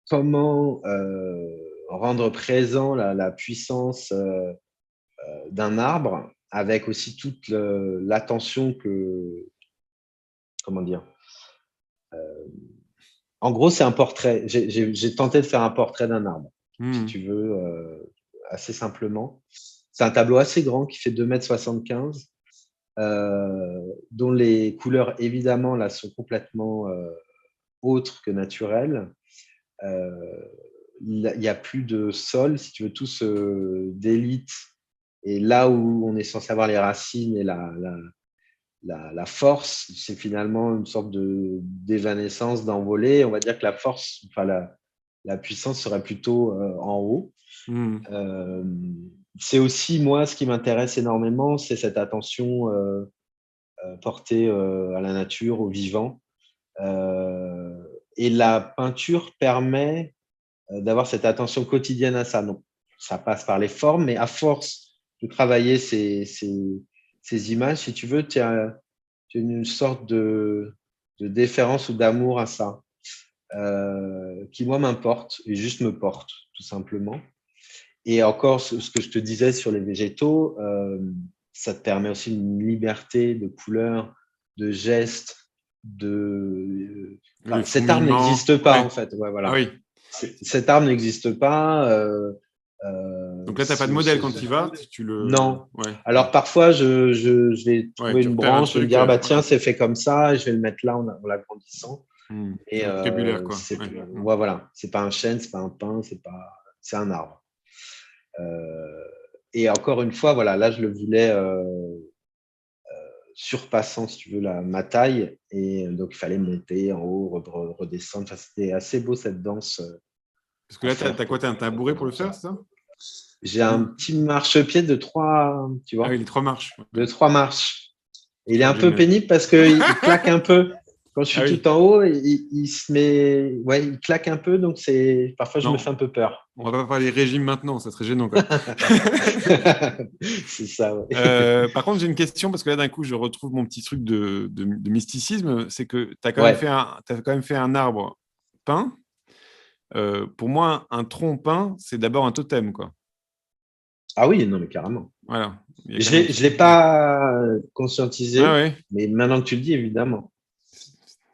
Comment rendre présent la puissance d'un arbre, avec aussi toute l'attention que. Comment dire? En gros, c'est un portrait. J'ai tenté de faire un portrait d'un arbre, si tu veux, assez simplement. C'est un tableau assez grand qui fait 2,75 m, dont les couleurs, évidemment, là, sont complètement autres que naturelles. Il n'y a plus de sol, si tu veux, tout se délite. Et là où on est censé avoir les racines et la force, c'est finalement une sorte d'évanescence, d'envolée. On va dire que la force, la puissance serait plutôt en haut. C'est aussi, moi, ce qui m'intéresse énormément, c'est cette attention portée à la nature, au vivant. Et la peinture permet d'avoir cette attention quotidienne à ça. Non, ça passe par les formes, mais à force de travailler ces images, si tu veux, tu as une sorte de déférence ou d'amour à ça, qui, moi, m'importe et juste me porte, tout simplement. Et encore, ce que je te disais sur les végétaux, ça te permet aussi une liberté de couleurs, de gestes, cet arbre n'existe pas, en fait. Ouais, voilà. Ah oui. Cet arbre n'existe pas. Donc là, tu n'as pas de modèle quand tu y vas. Non. Ouais. Alors, parfois, je vais trouver une branche et me dire, tiens, c'est fait comme ça, et je vais le mettre là en l'agrandissant. Et vocabulaire, quoi. Voilà. C'est pas un chêne, c'est pas un pin, c'est un arbre. Et encore une fois, voilà, là, je le voulais surpassant, si tu veux, ma taille. Et donc, il fallait monter en haut, redescendre. Enfin, c'était assez beau, cette danse. Parce que là, tu as quoi? Tu as un tabouret pour le faire, c'est ça? J'ai un petit marchepied de 3, tu vois. Ah oui, les 3 marches. De 3 marches. Et il est un peu pénible parce qu'il claque un peu. Quand je suis tout en haut, il se met. Ouais, il claque un peu, donc parfois je me fais un peu peur. On va pas parler régime maintenant, ça serait gênant, quoi. C'est ça, ouais. Par contre, j'ai une question, parce que là, d'un coup, je retrouve mon petit truc de mysticisme. C'est que tu as quand même fait un arbre peint. Pour moi, un tronc peint, c'est d'abord un totem, quoi. Ah oui, non, mais carrément. Voilà. Je ne l'ai pas conscientisé, mais maintenant que tu le dis, évidemment.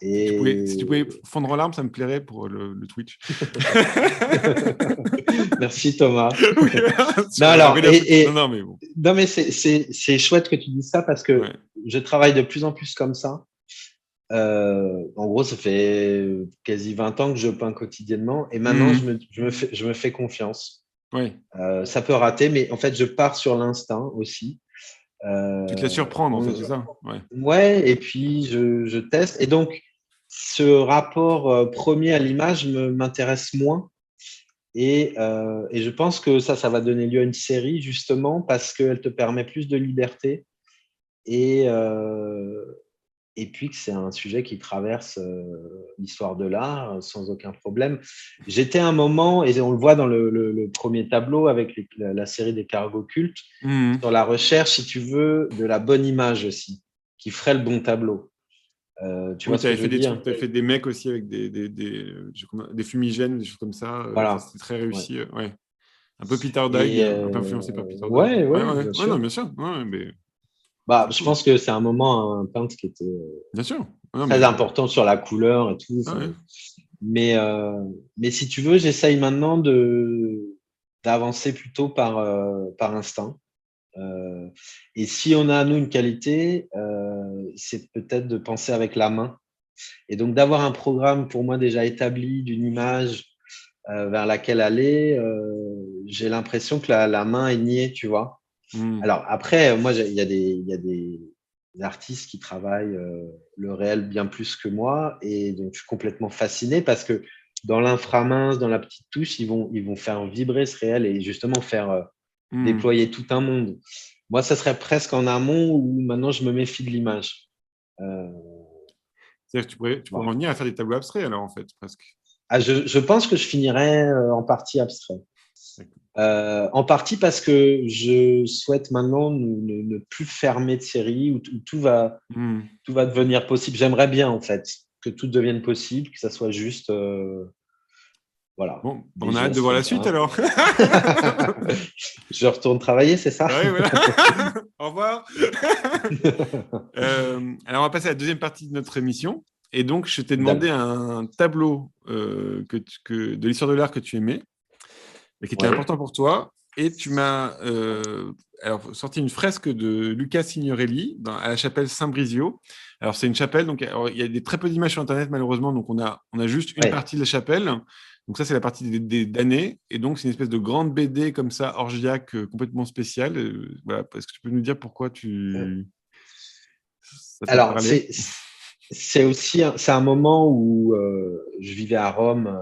Si tu pouvais fondre l'arbre, ça me plairait pour le Twitch. Merci Thomas. Non, mais c'est chouette que tu dises ça, parce que je travaille de plus en plus comme ça. En gros, ça fait quasi 20 ans que je peins quotidiennement, et maintenant je me fais confiance. Ça peut rater, mais en fait, je pars sur l'instinct aussi. Tu te laisses surprendre, en fait, c'est ça? Ouais, et puis je teste. Et donc, ce rapport premier à l'image m'intéresse moins. Et je pense que ça va donner lieu à une série, justement, parce qu'elle te permet plus de liberté. Et puis que c'est un sujet qui traverse l'histoire de l'art sans aucun problème. J'étais un moment, et on le voit dans le premier tableau avec la série des cargos cultes, sur la recherche, si tu veux, de la bonne image aussi, qui ferait le bon tableau. Tu vois ce que je veux dire? Tu as fait des mecs aussi avec des fumigènes, des choses comme ça. Voilà. C'était très réussi. Ouais. Un peu Peter Dague, un peu influencé par Peter Dague. Ouais, bien sûr. Non, bien sûr. Mais... Bah, C'est je cool. pense que c'est un moment, un peintre qui était Bien sûr. Non, très mais... important sur la couleur et tout. Ah ouais. Mais, euh, mais si tu veux, j'essaye maintenant d'avancer plutôt par instinct. Euh, et si on a, nous, une qualité, c'est peut-être de penser avec la main. Et donc, d'avoir un programme pour moi déjà établi d'une image vers laquelle aller, j'ai l'impression que la main est niée, tu vois. Hmm. Alors, après, moi, il y a des artistes qui travaillent le réel bien plus que moi. Et donc, je suis complètement fasciné parce que dans l'inframince, dans la petite touche, ils vont faire vibrer ce réel et justement faire Hmm. déployer tout un monde. Moi, ça serait presque en amont où maintenant je me méfie de l'image. Euh, C'est-à-dire que tu pourrais voilà. revenir à faire des tableaux abstraits, alors, en fait, presque. Ah, je pense que je finirai en partie abstrait. D'accord. En partie parce que je souhaite maintenant ne plus fermer de série où Hmm. tout va devenir possible. J'aimerais bien, en fait, que tout devienne possible, que ça soit juste voilà, Bon, des on a hâte de gestes voir comme la suite, ça. alors. Je retourne travailler, c'est ça? Ouais, voilà. Au revoir. Alors, on va passer à la deuxième partie de notre émission. Et donc, je t'ai demandé un tableau de l'histoire de l'art que tu aimais et qui était Ouais. important pour toi. Et tu m'as alors, sorti une fresque de Luca Signorelli à la chapelle Saint-Brizio. Alors, c'est une chapelle, donc alors, il y a des très peu d'images sur Internet, malheureusement. Donc, on a juste une Ouais. partie de la chapelle. Donc, ça, c'est la partie des damnés. Et donc, c'est une espèce de grande BD comme ça, orgiaque, complètement spéciale. Voilà. Est-ce que tu peux nous dire pourquoi ça t'a Alors, parlé? c'est aussi c'est un moment où je vivais à Rome,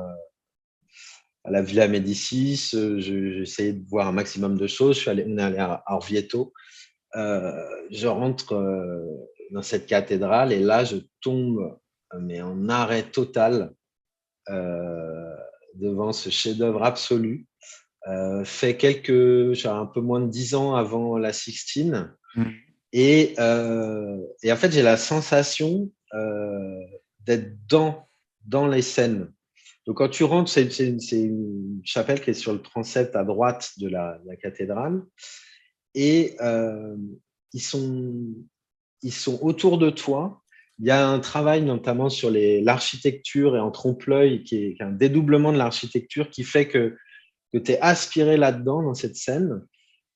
à la Villa Médicis. J'essayais de voir un maximum de choses. On est allé à Orvieto. Je rentre dans cette cathédrale et là, je tombe mais en arrêt total euh, devant ce chef-d'œuvre absolu. Fait un peu moins de 10 ans avant la Sixtine. Mm. Et en fait, j'ai la sensation d'être dans les scènes. Donc, quand tu rentres, c'est une chapelle qui est sur le transept à droite de la cathédrale. Et ils, sont, ils sont autour de toi. Il y a un travail notamment sur l'architecture et en trompe-l'œil qui est un dédoublement de l'architecture qui fait que tu es aspiré là-dedans, dans cette scène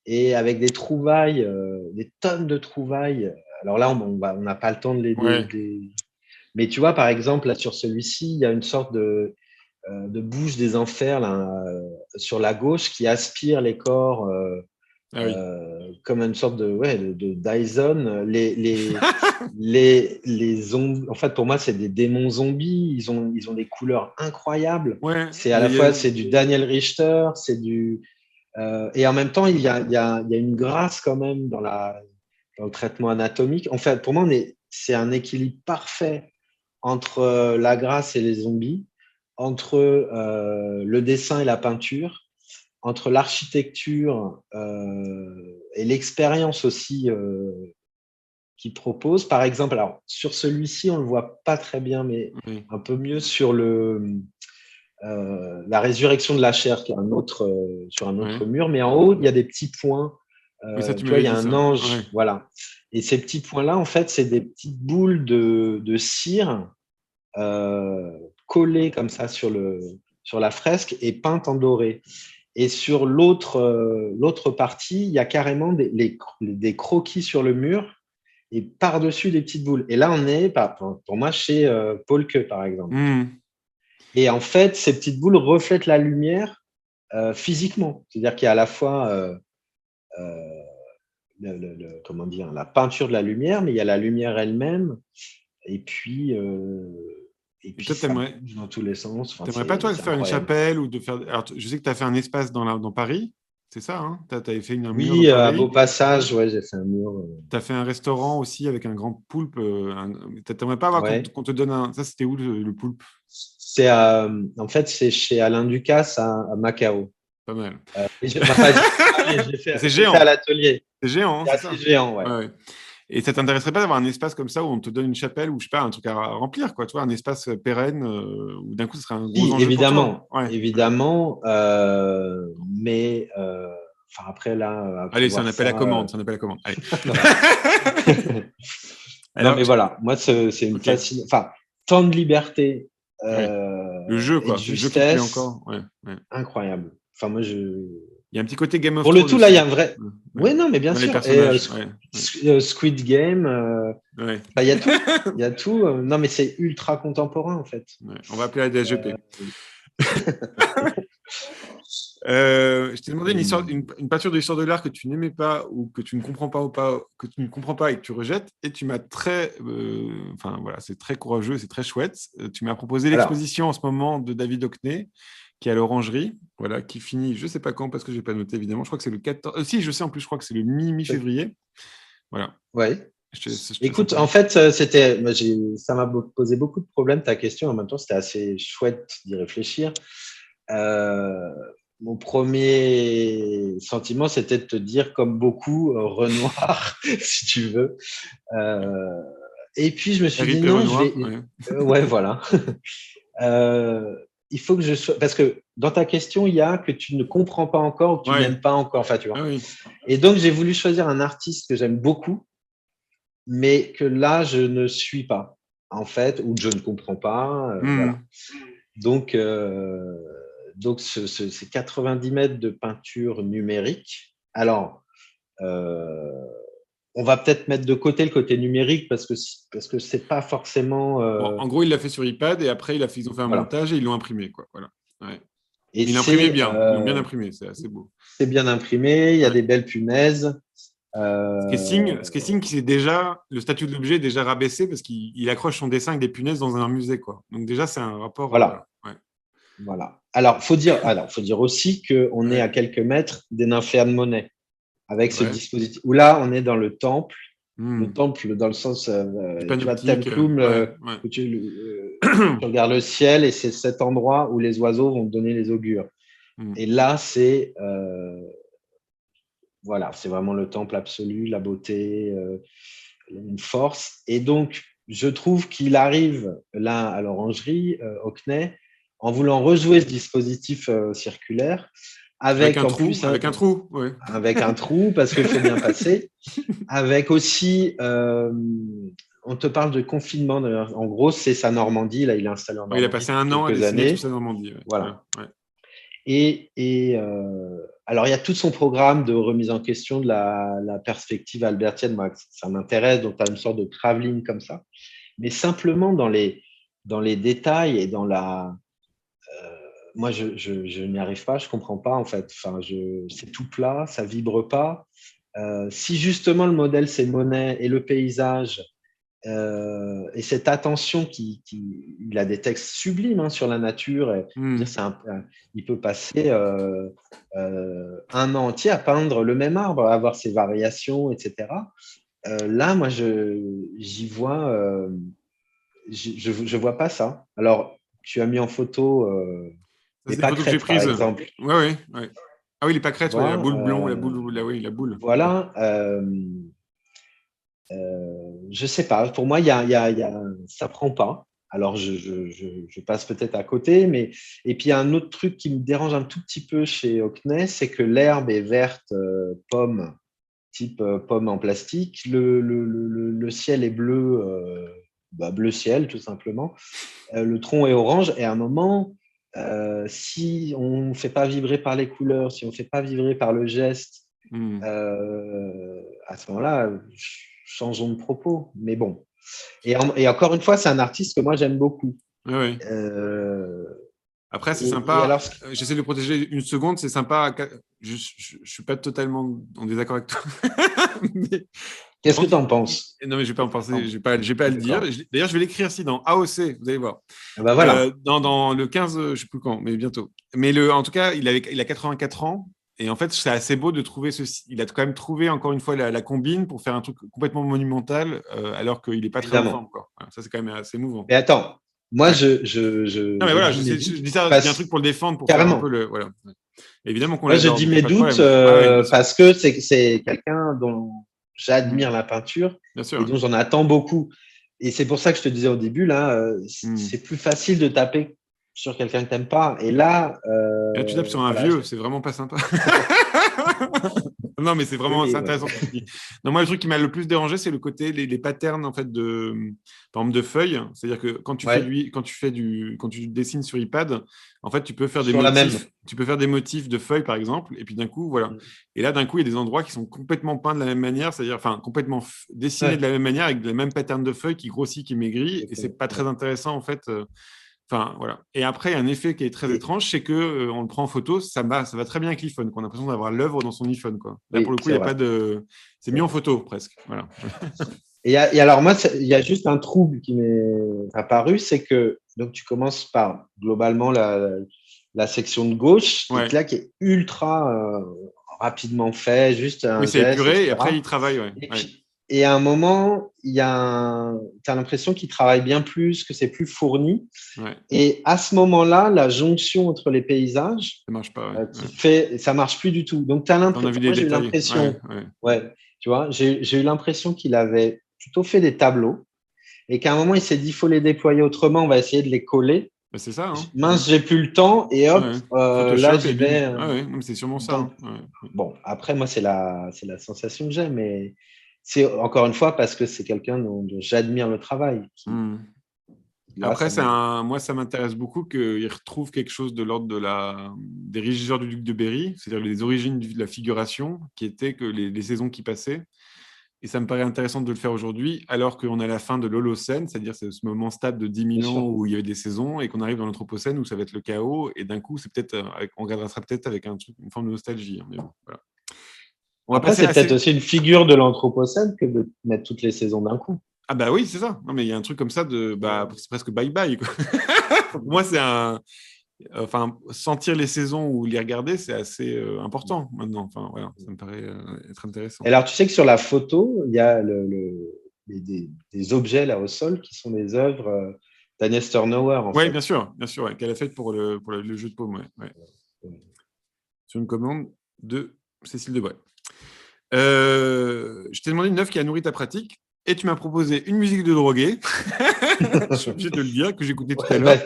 et avec des trouvailles, des tonnes de trouvailles. Alors là, on n'a pas le temps de Ouais. Mais tu vois, par exemple, là, sur celui-ci, il y a une sorte de bouche des enfers là, sur la gauche qui aspire les corps Ah oui. comme une sorte de Dyson. Les zombies, en fait, pour moi, c'est des démons zombies. Ils ont des couleurs incroyables. Ouais. C'est à la fois, c'est du Daniel Richter, et en même temps, il y a une grâce quand même dans le traitement anatomique. En fait, pour moi, c'est un équilibre parfait entre la grâce et les zombies, entre le dessin et la peinture, entre l'architecture et l'expérience aussi qu'il propose. Par exemple, alors sur celui-ci, on ne le voit pas très bien, mais Oui. un peu mieux sur la résurrection de la chair, qui est sur un Ouais. autre mur, mais en haut, il y a des petits points. Oui, ça, tu Tu vois, m'avais il y a dit un ça. Ouais. ange, voilà. Et ces petits points-là, en fait, c'est des petites boules de cire euh, collées comme ça sur la fresque et peintes en doré. Et sur l'autre partie, il y a carrément des croquis sur le mur et par-dessus des petites boules. Et là, on est, pour moi, chez Paul Queux, par exemple. Mm. Et en fait, ces petites boules reflètent la lumière physiquement. C'est-à-dire qu'il y a à la fois euh, comment dire, la peinture de la lumière, mais il y a la lumière elle-même. Et puis, euh, et Et puis toi, ça bouge dans tous les sens. Enfin, t'aimerais pas, toi, c'est faire une incroyable. chapelle ou de faire. Alors, je sais que tu as fait un espace dans Paris. C'est ça, hein? Tu avais fait un mur dans Oui, à Beau Paris. Passage, ouais, j'ai fait un mur. Tu as fait un restaurant aussi avec un grand poulpe. T'aimerais pas avoir Ouais. qu'on te donne un. Ça, c'était où le poulpe? En fait, c'est chez Alain Ducasse à Macao. Pas mal. Enfin, j'ai fait à Paris, C'est je l'ai fait à géant. l'atelier. C'est géant, hein, C'est c'est assez ça? géant, ouais. Ouais, ouais. Et ça t'intéresserait pas d'avoir un espace comme ça où on te donne une chapelle ou je sais pas, un truc à remplir, quoi, tu vois, un espace pérenne où d'un coup ce serait un gros Si, enjeu pour toi. évidemment, Ouais, ouais. évidemment, mais Enfin, après, là, Allez, c'est un appel à commande. C'est un appel à commande. Allez. Non, mais voilà, moi, c'est une fascination. Enfin, tant de liberté le jeu, et de quoi. C'est le jeu qui te plaît justesse, encore. Ouais. incroyable. Enfin, moi, Il y a un petit côté Game of Pour Thrones le tout, là, il y a un aussi. vrai. Oui, non, mais bien Dans les sûr. personnages. Et Squid Game, il y a tout. Il y a tout. Non, mais c'est ultra contemporain, en fait. On va appeler la DGP. Je t'ai demandé une peinture de l'histoire de l'art que tu n'aimais pas ou que tu ne comprends pas, que tu ne comprends pas et que tu rejettes, et tu m'as enfin voilà, c'est très courageux, c'est très chouette. Tu m'as proposé l'exposition en ce moment de David Hockney, qui est à l'Orangerie, voilà, qui finit, je ne sais pas quand parce que je n'ai pas noté évidemment. Je crois que c'est le 14. Si, je sais en plus, je crois que c'est le mi-février. Voilà. Ouais. Écoute, en fait, ça m'a posé beaucoup de problèmes ta question. En même temps, c'était assez chouette d'y réfléchir. Mon premier sentiment, c'était de te dire, comme beaucoup, Renoir, si tu veux. Et puis, je me suis dit, non, Renoir, ouais, voilà. Il faut que je sois. Parce que dans ta question, il y a que tu ne comprends pas encore ou que tu n'aimes pas encore. Enfin, tu vois. Et donc, j'ai voulu choisir un artiste que j'aime beaucoup, mais que là, je ne suis pas, en fait, ou que je ne comprends pas. Voilà. Donc, c'est 90 mètres de peinture numérique. Alors, on va peut-être mettre de côté le côté numérique parce que c'est pas forcément. En gros, il l'a fait sur iPad et après, ils ont fait un montage et ils l'ont imprimé, quoi. Voilà. Ouais. Et il imprimé bien. Ils l'ont bien imprimé. C'est assez beau. C'est bien imprimé. Il y a des belles punaises. Ce qui est signe qu'il déjà le statut de l'objet est déjà rabaissé parce qu'il accroche son dessin avec des punaises dans un musée, quoi. Donc déjà, c'est un rapport. Voilà. Voilà. Alors, faut dire aussi qu'on est à quelques mètres des nymphéas de Monet avec ce dispositif. Où là, on est dans le temple. Le temple, dans le sens, tu vois, Templum, où tu regardes le ciel et c'est cet endroit où les oiseaux vont te donner les augures. Et là, c'est voilà, c'est vraiment le temple absolu, la beauté, une force. Et donc, je trouve qu'il arrive là à l'Orangerie, Hockney, en voulant rejouer ce dispositif circulaire, avec un trou, avec un trou, parce qu'il faut bien passer, avec aussi, on te parle de confinement. En gros, c'est sa Normandie. Là, il est installé en Normandie. Il a passé un an à dessiner toute sa Normandie. Voilà. Et alors, il y a tout son programme de remise en question de la perspective albertienne. Moi, ça m'intéresse. Donc, tu as une sorte de travelling comme ça. Mais simplement dans les détails et dans la. Moi, je n'y arrive pas, je ne comprends pas en fait. Enfin, c'est tout plat, ça ne vibre pas. Si justement le modèle, c'est Monet et le paysage, et cette attention il a des textes sublimes sur la nature. Et, il peut passer un an entier à peindre le même arbre, à avoir ses variations, etc. Là, moi, j'y vois, je vois pas ça. Alors, tu as mis en photo les pâquerettes, par exemple. Ouais. Ah oui, les pâquerettes, la boule blonde, la boule. Voilà. Je sais pas. Pour moi, ça prend pas. Alors, je passe peut-être à côté, mais et puis il y a un autre truc qui me dérange un tout petit peu chez Hockney, c'est que l'herbe est verte, pomme, type pomme en plastique. Le ciel est bleu, bleu ciel tout simplement. Le tronc est orange et à un moment, si on ne fait pas vibrer par les couleurs, si on ne fait pas vibrer par le geste, à ce moment-là, changeons de propos. Mais bon. Et encore une fois, c'est un artiste que moi, j'aime beaucoup. Oui. Après, c'est sympa. J'essaie de le protéger une seconde. C'est sympa. Je ne suis pas totalement en désaccord avec toi. Mais... Qu'est-ce que tu en penses? Non, mais je ne vais pas en penser. Je n'ai pas à le dire. D'ailleurs, je vais l'écrire ici dans AOC. Vous allez voir. Ben voilà. Dans le 15, je ne sais plus quand, mais bientôt. Mais en tout cas, il a 84 ans. Et en fait, c'est assez beau de trouver ceci. Il a quand même trouvé, encore une fois, la combine pour faire un truc complètement monumental, alors qu'il n'est pas très en forme. Voilà, ça, c'est quand même assez émouvant. Mais attends, moi, non, mais voilà, je dis ça, je dis un truc pour le défendre, pour carrément. faire un peu le. Voilà. Évidemment qu'on moi, je dis mes doutes parce que c'est quelqu'un dont j'admire la peinture et dont j'en attends beaucoup. Et c'est pour ça que je te disais au début, là, c'est plus facile de taper sur quelqu'un que tu n'aimes pas. Et là. Et là, tu tapes sur un vieux, c'est vraiment pas sympa. Non, mais c'est vraiment Oui, c'est ouais. intéressant ce que tu dis. Non, moi, le truc qui m'a le plus dérangé, c'est le côté, les patterns en fait, par exemple, de feuilles. C'est-à-dire que Ouais, quand tu dessines sur iPad, en fait, tu peux faire des toujours la même. motifs. Tu peux faire des motifs de feuilles, par exemple, et puis d'un coup, voilà. Et là, d'un coup, il y a des endroits qui sont complètement peints de la même manière, c'est-à-dire, enfin, complètement dessinés de Ouais, la même manière, avec le même pattern de feuilles qui grossit, qui maigrit, et c'est exactement. pas Ouais. très intéressant, en fait. Enfin, voilà. Et après, il y a un effet qui est très Et, étrange, c'est que on le prend en photo, ça va très bien avec l'iPhone, qu'on a l'impression d'avoir l'œuvre dans son iPhone, quoi. Là, pour oui, le coup, il c'est y a vrai. pas de, c'est C'est mis en vrai. photo presque. Voilà. Et alors, moi, il y a juste un trouble qui m'est apparu, c'est que donc, tu commences par globalement la section de gauche, et Ouais. que là, qui est ultra rapidement fait, juste Oui, un c'est geste, épuré, et après, etc. il travaille, ouais. Et Ouais. puis, et à un moment, tu as l'impression qu'il travaille bien plus, que c'est plus fourni. Ouais. Et à ce moment-là, la jonction entre les paysages, Ça marche pas, ouais. Ouais. ça marche plus du tout. Donc, On a vu des moi, j'ai eu détails. Ouais, l'impression, ouais. ouais, tu vois, j'ai eu l'impression qu'il avait plutôt fait des tableaux et qu'à un moment, il s'est dit, il faut les déployer autrement, on va essayer de les coller. Bah, c'est ça, hein. Mince, j'ai plus le temps et hop, Ouais. là, Photoshop, j'y et bim. vais. Ouais, ouais. Non, mais c'est sûrement ça, Dans... hein. Ouais. Bon, après, moi, c'est la sensation que j'ai, mais c'est encore une fois parce que c'est quelqu'un dont j'admire le travail. Hmm. Là, Après, ça me. moi, ça m'intéresse beaucoup qu'il retrouve quelque chose de l'ordre des régisseurs du Duc de Berry, c'est-à-dire les origines de la figuration, qui étaient que les saisons qui passaient. Et ça me paraît intéressant de le faire aujourd'hui, alors qu'on est à la fin de l'Holocène, c'est-à-dire ce moment stable de 10 Bien 000 ans sûr. où il y avait des saisons, et qu'on arrive dans l'Anthropocène où ça va être le chaos, et d'un coup, c'est peut-être, on regardera ça peut-être avec une forme de nostalgie, hein, mais bon, voilà. On va Après, passer à c'est la peut-être aussi une figure de l'Anthropocène que de mettre toutes les saisons d'un coup. Ah bah oui, c'est ça. Non, mais il y a un truc comme ça c'est presque bye-bye, quoi. Pour moi, enfin, sentir les saisons ou les regarder, c'est assez important maintenant. Enfin, voilà, ça me paraît être Et intéressant. alors, tu sais que sur la photo, il y a des objets là au sol qui sont des œuvres d'Agnès Turnauer, en Oui, fait. bien sûr, ouais, qu'elle a fait pour le jeu de paume, ouais, ouais. Sur une commande de Cécile Debray. Je t'ai demandé une œuvre qui a nourri ta pratique et tu m'as proposé une musique de drogué. Je suis obligé de le dire, que j'ai écouté tout à Ouais, bah, l'heure.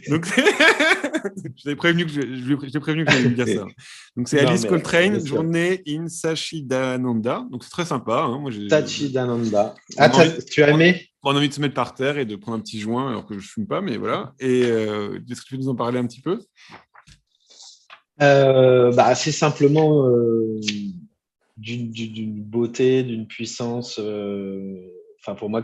Donc, je t'ai prévenu que j'allais lui dire ça. Donc, c'est non, Alice mais bien Coltrane, sûr. Journée in Sachidananda. Donc, c'est très sympa, hein. Moi, Sachidananda. on Ah, a envie, tu as aimé? on a envie de se mettre par terre et de prendre un petit joint alors que je ne fume pas, mais voilà. Et est-ce que tu peux nous en parler un petit peu? Bah, c'est simplement d'une beauté, d'une puissance, enfin pour moi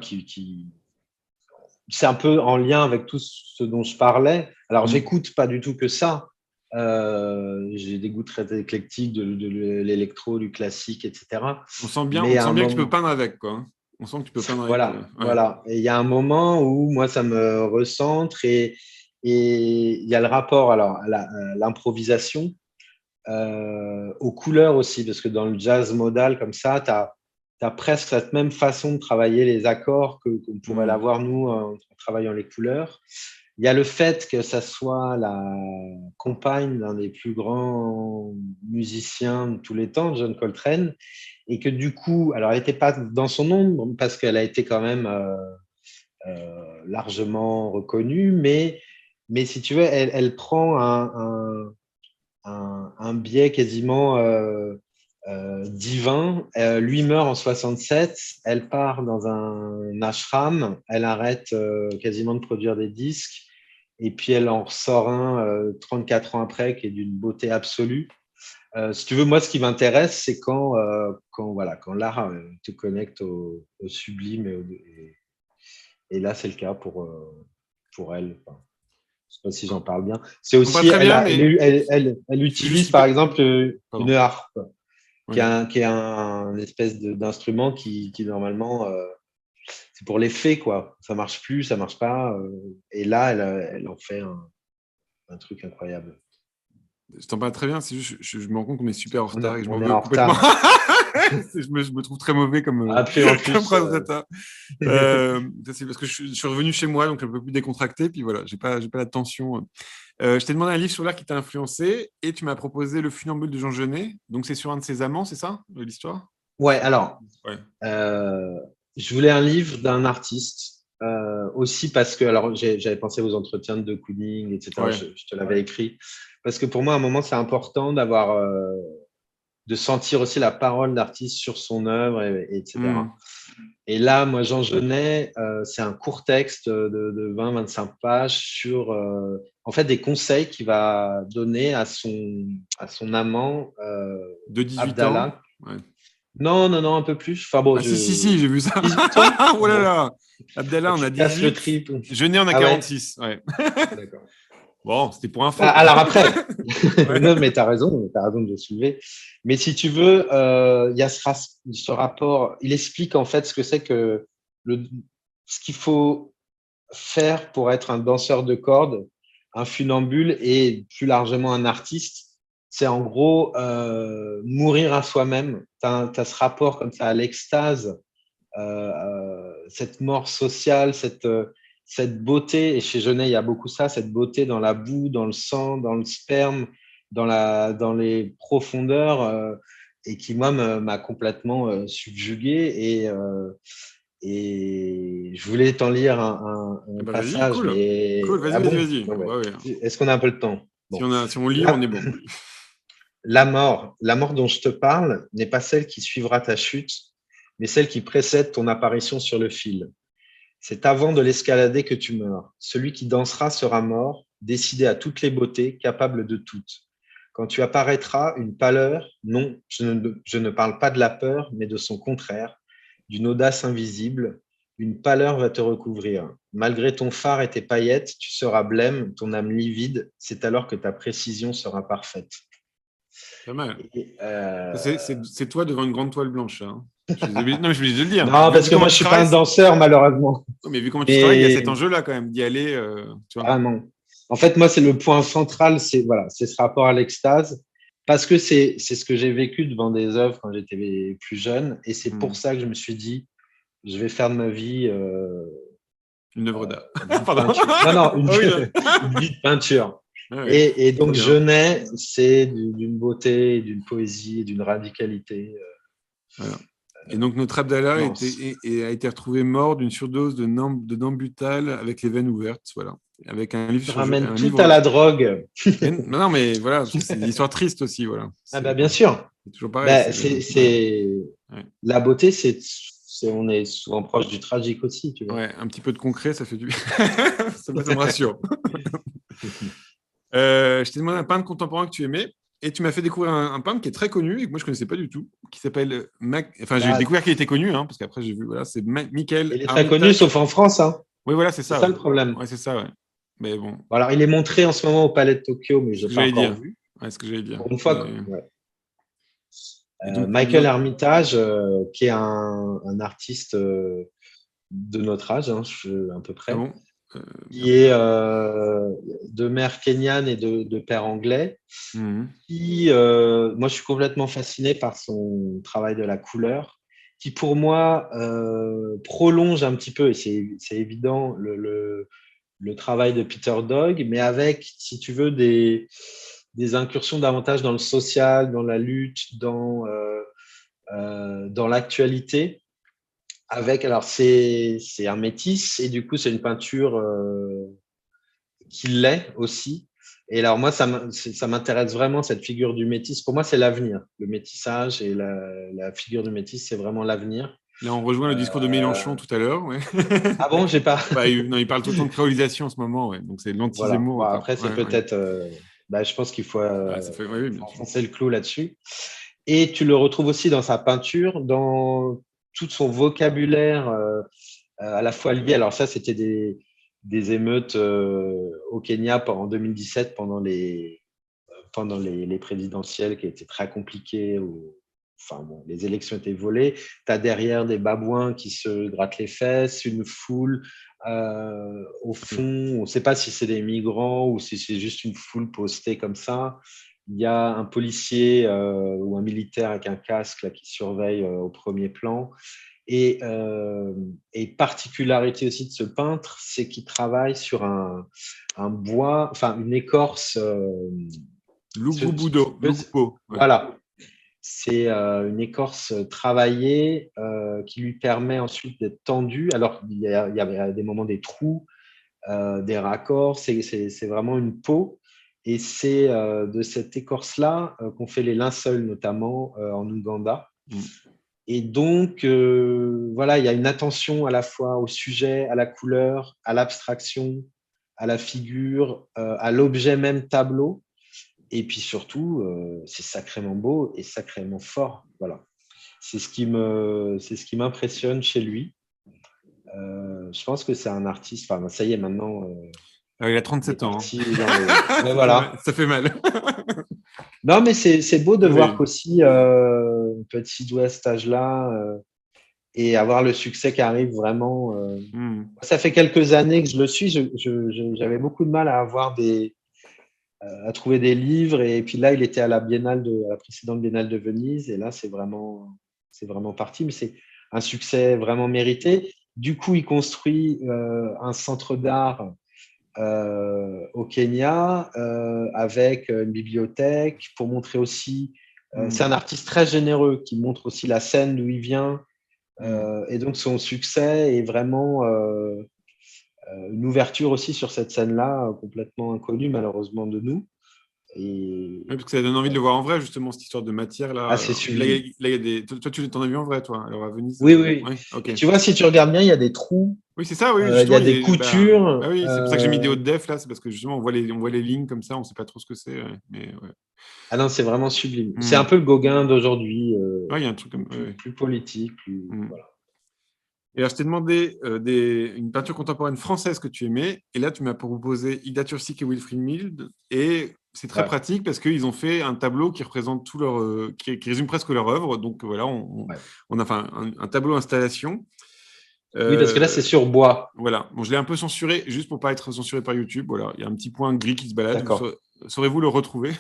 c'est un peu en lien avec tout ce dont je parlais. Alors Mm. j'écoute pas du tout que ça. J'ai des goûts très éclectiques de l'électro, du classique, etc. Mais On à sent un bien que tu peux moment, peindre avec, quoi, hein. On sent que tu peux peindre avec. voilà, Ouais. voilà. Et il y a un moment où moi ça me recentre et il y a le rapport alors à l'improvisation, aux couleurs aussi, parce que dans le jazz modal comme ça, tu as presque cette même façon de travailler les accords qu'on pourrait Mm. l'avoir nous en travaillant les couleurs. Il y a le fait que ça soit la compagne d'un des plus grands musiciens de tous les temps, John Coltrane, et que du coup, alors elle n'était pas dans son ombre parce qu'elle a été quand même largement reconnue, mais si tu veux, elle prend un biais quasiment divin. Lui meurt en 67, elle part dans un ashram, elle arrête quasiment de produire des disques, et puis elle en ressort un 34 ans après qui est d'une beauté absolue. Si tu veux, moi, ce qui m'intéresse, c'est quand l'art te connecte au sublime, et là, c'est le cas pour elle. Enfin, je sais pas si j'en parle bien. C'est On va aussi, très bien, mais elle je suis juste utilise par super. exemple une Pardon. harpe, Ouais. qui est un espèce d'instrument qui normalement, c'est pour l'effet, quoi. Ça marche plus, ça marche pas. Et là, elle en fait un truc incroyable. Je t'en parle très bien, c'est juste, je me rends compte qu'on est super en retard et que je m'en On est veux en complètement. retard. Je me trouve très mauvais Ah, puis en comme plus, présentateur. Ça, c'est parce que je suis revenu chez moi, donc un peu plus décontracté, puis voilà, j'ai pas la tension. Je t'ai demandé un livre sur l'art qui t'a influencé et tu m'as proposé Le Funambule de Jean Genet. Donc c'est sur un de ses amants, c'est ça, l'histoire? ouais, alors, Ouais. euh, je voulais un livre d'un artiste. Aussi parce que, alors j'avais pensé aux entretiens de Kooning, etc. Ouais. Je te l'avais écrit. Parce que pour moi, à un moment, c'est important de sentir aussi la parole d'artiste sur son œuvre, etc. Mm. Et là, moi, Jean Genet, c'est un court texte de 20-25 pages sur en fait des conseils qu'il va donner à son amant De 18 ans. Abdallah. Ouais. Non, non, non, un peu plus. Enfin bon, Ah si, j'ai vu ça. 18 ans. Oh là Bon, là. Abdallah, on tu a casses le 18. trip. Jeunet, on a Ah ouais, 46. Ouais. d'accord. Bon, c'était pour info. Alors après, Ouais. non, mais tu as raison de le soulever. Mais si tu veux, il y a ce rapport, il explique en fait ce que c'est que ce qu'il faut faire pour être un danseur de cordes, un funambule et plus largement un artiste. C'est en gros mourir à soi-même. Tu as ce rapport comme ça à l'extase, cette mort sociale, cette beauté. Et chez Genet, il y a beaucoup ça, cette beauté dans la boue, dans le sang, dans le sperme, dans les profondeurs, et qui, moi, m'a complètement subjugué. Et je voulais t'en lire un Bah vas-y, passage, cool. mais Cool, vas-y, ah vas-y, bon? vas-y. Non, ouais. Ouais, ouais. Est-ce qu'on a un peu le temps? Si Bon. si on lit, on La, est bon. la mort dont je te parle n'est pas celle qui suivra ta chute, mais celle qui précède ton apparition sur le fil. C'est avant de l'escalader que tu meurs. Celui qui dansera sera mort, décidé à toutes les beautés, capable de toutes. Quand tu apparaîtras, une pâleur, non, je ne parle pas de la peur, mais de son contraire, d'une audace invisible, une pâleur va te recouvrir. Malgré ton phare et tes paillettes, tu seras blême, ton âme livide, c'est alors que ta précision sera parfaite. Pas mal. Et, C'est toi devant une grande toile blanche, hein. Non, mais je suis obligé de le dire. non, Vu, parce vu que comment moi, je tu suis pas travailles, un danseur, malheureusement. non, mais vu comment tu travailles, il y a cet Mais enjeu-là quand même d'y aller. Tu vois. vraiment. En fait, moi, c'est le point central, c'est voilà, c'est ce rapport à l'extase, parce que c'est ce que j'ai vécu devant des œuvres quand j'étais plus jeune, et c'est pour Hmm. ça que je me suis dit, je vais faire de ma vie Une œuvre d'art. une vie de Pardon. peinture. Non, non, Ah oui, là. une vie de peinture. Ah ouais. Et Trop donc, bien. Genet, c'est d'une beauté, d'une poésie, d'une radicalité Voilà. Et donc, notre Abdallah immense. a été retrouvé mort d'une surdose de Nambutal avec les veines ouvertes. Voilà. Avec un livre Tu sur ramènes un tout à livre. la drogue. Non, mais voilà, parce que c'est une histoire triste aussi. Voilà. Ah bah bien sûr. C'est toujours pareil. Bah, C'est ouais, ouais. la beauté, on est souvent proche du tragique aussi, tu vois. Ouais, un petit peu de concret, ça fait du. Ça me rassure. Je t'ai demandé un peintre contemporain que tu aimais et tu m'as fait découvrir un peintre qui est très connu et que moi je ne connaissais pas du tout, qui s'appelle Enfin, j'ai Bah, découvert qu'il était connu, hein, parce qu'après j'ai vu, voilà, c'est Michael il est très connu, Armitage. sauf en France, hein. Oui, voilà, c'est C'est ça, ça ouais. le problème. Ouais, c'est ça, ouais. Mais bon, Bon, alors, il est montré en ce moment au Palais de Tokyo, mais c'est je ce l'ai que pas j'allais encore dire. vu. Ouais, c'est ce que j'allais dire. Pour une fois, Mais... ouais. Et donc, Michael Armitage, qui est un artiste de notre âge, hein, à peu ah près, bon? qui Merde. est de mère kenyane et de père anglais. Mhm. Moi, je suis complètement fasciné par son travail de la couleur, qui pour moi prolonge un petit peu, et c'est évident, le travail de Peter Doig, mais avec, si tu veux, des incursions davantage dans le social, dans la lutte, dans l'actualité. Alors c'est un métis, et du coup, c'est une peinture qui l'est aussi. Et alors, moi, ça m'intéresse vraiment, cette figure du métis. Pour moi, c'est l'avenir. Le métissage et la figure du métis, c'est vraiment l'avenir. Là, on rejoint le discours de Mélenchon tout à l'heure. Ouais. Ah bon, j'ai pas. Bah, non, il parle tout le temps de créolisation en ce moment, ouais. Donc c'est Voilà. Bon, l'anti-Zemmour. après, c'est Ouais, ouais. peut-être. Bah, je pense qu'il faut Ah, ça fait... ouais, oui, bien sûr. enfoncer le clou là-dessus. Et tu le retrouves aussi dans sa peinture, dans tout son vocabulaire, à la fois lié. Alors, ça, c'était des émeutes au Kenya en 2017 pendant les présidentielles qui étaient très compliquées. Enfin, bon, les élections étaient volées. Tu as derrière des babouins qui se grattent les fesses, une foule. Au fond, on ne sait pas si c'est des migrants ou si c'est juste une foule postée comme ça. Il y a un policier ou un militaire avec un casque là, qui surveille au premier plan. Et particularité aussi de ce peintre, c'est qu'il travaille sur un bois, enfin une écorce. Lugubo. Ouais. Voilà, c'est une écorce travaillée qui lui permet ensuite d'être tendue. Alors, il y avait des moments des trous, des raccords. C'est vraiment une peau. Et c'est de cette écorce-là qu'on fait les linceuls, notamment en Ouganda. Et donc, voilà, il y a une attention à la fois au sujet, à la couleur, à l'abstraction, à la figure, à l'objet même tableau. Et puis surtout, c'est sacrément beau et sacrément fort. Voilà. C'est ce qui m'impressionne chez lui. Je pense que c'est un artiste. Enfin, ça y est, maintenant, Il a il est 37 ans. parti dans les. Mais Ça fait mal. voilà. Ça fait mal. Non, mais c'est beau de voir Oui. qu'aussi, petit doigt à cet âge-là, et avoir le succès qui arrive vraiment. Ça fait quelques années que je le suis. J'avais beaucoup de mal à à trouver des livres. Et puis là, il était à la à la précédente Biennale de Venise. Et là, c'est vraiment parti. Mais c'est un succès vraiment mérité. Du coup, il construit un centre d'art au Kenya avec une bibliothèque pour montrer aussi. C'est un artiste très généreux qui montre aussi la scène d'où il vient. Et donc, son succès est vraiment une ouverture aussi sur cette scène-là, complètement inconnue malheureusement de nous. Et Oui, parce que ça donne envie de le voir en vrai, justement, cette histoire de matière là. c'est Là, sublime. là, il y a des. Toi, tu t'en as vu en vrai, toi, alors à Venise. Oui, oui. Ouais, ok. Et tu vois, si tu regardes bien, il y a des trous, Oui, c'est ça, oui, il y justement, a des bah coutures. oui, c'est pour ça que j'ai mis des hautes def là, c'est parce que justement, on voit les lignes comme ça, on sait pas trop ce que c'est. Ouais, mais ouais. Ah non, c'est vraiment sublime. C'est un peu le Gauguin d'aujourd'hui, Ouais, il y a un truc comme. Ouais. plus politique. Voilà. Et alors, je t'ai demandé une peinture contemporaine française que tu aimais, et là, tu m'as proposé Ida Turcic et Wilfried Mild, et c'est très Ouais. pratique parce qu'ils ont fait un tableau qui représente tout leur, qui résume presque leur œuvre. Donc voilà, Ouais. on a enfin un tableau installation. Oui, parce que là, c'est sur bois. Voilà. Bon, je l'ai un peu censuré juste pour pas être censuré par YouTube. Voilà, il y a un petit point gris qui se balade. D'accord. Saurez-vous le retrouver?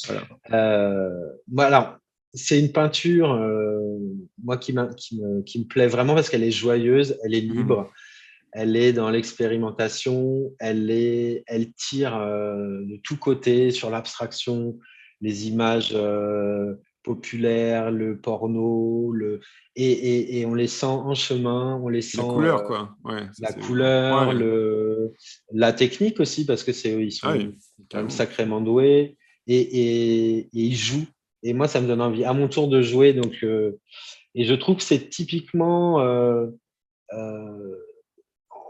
Voilà. Voilà. C'est une peinture, moi, qui me plaît vraiment parce qu'elle est joyeuse, elle est libre, elle est dans l'expérimentation, elle tire de tous côtés sur l'abstraction, les images populaires, le porno, et on les sent en chemin, on les La sent couleur, quoi. Ouais, ça la c'est. couleur, Ouais. la technique aussi, parce que ils Ah oui, sont quand même carrément. sacrément doués et ils jouent. Et moi, ça me donne envie à mon tour de jouer. Donc, et je trouve que c'est typiquement. Euh,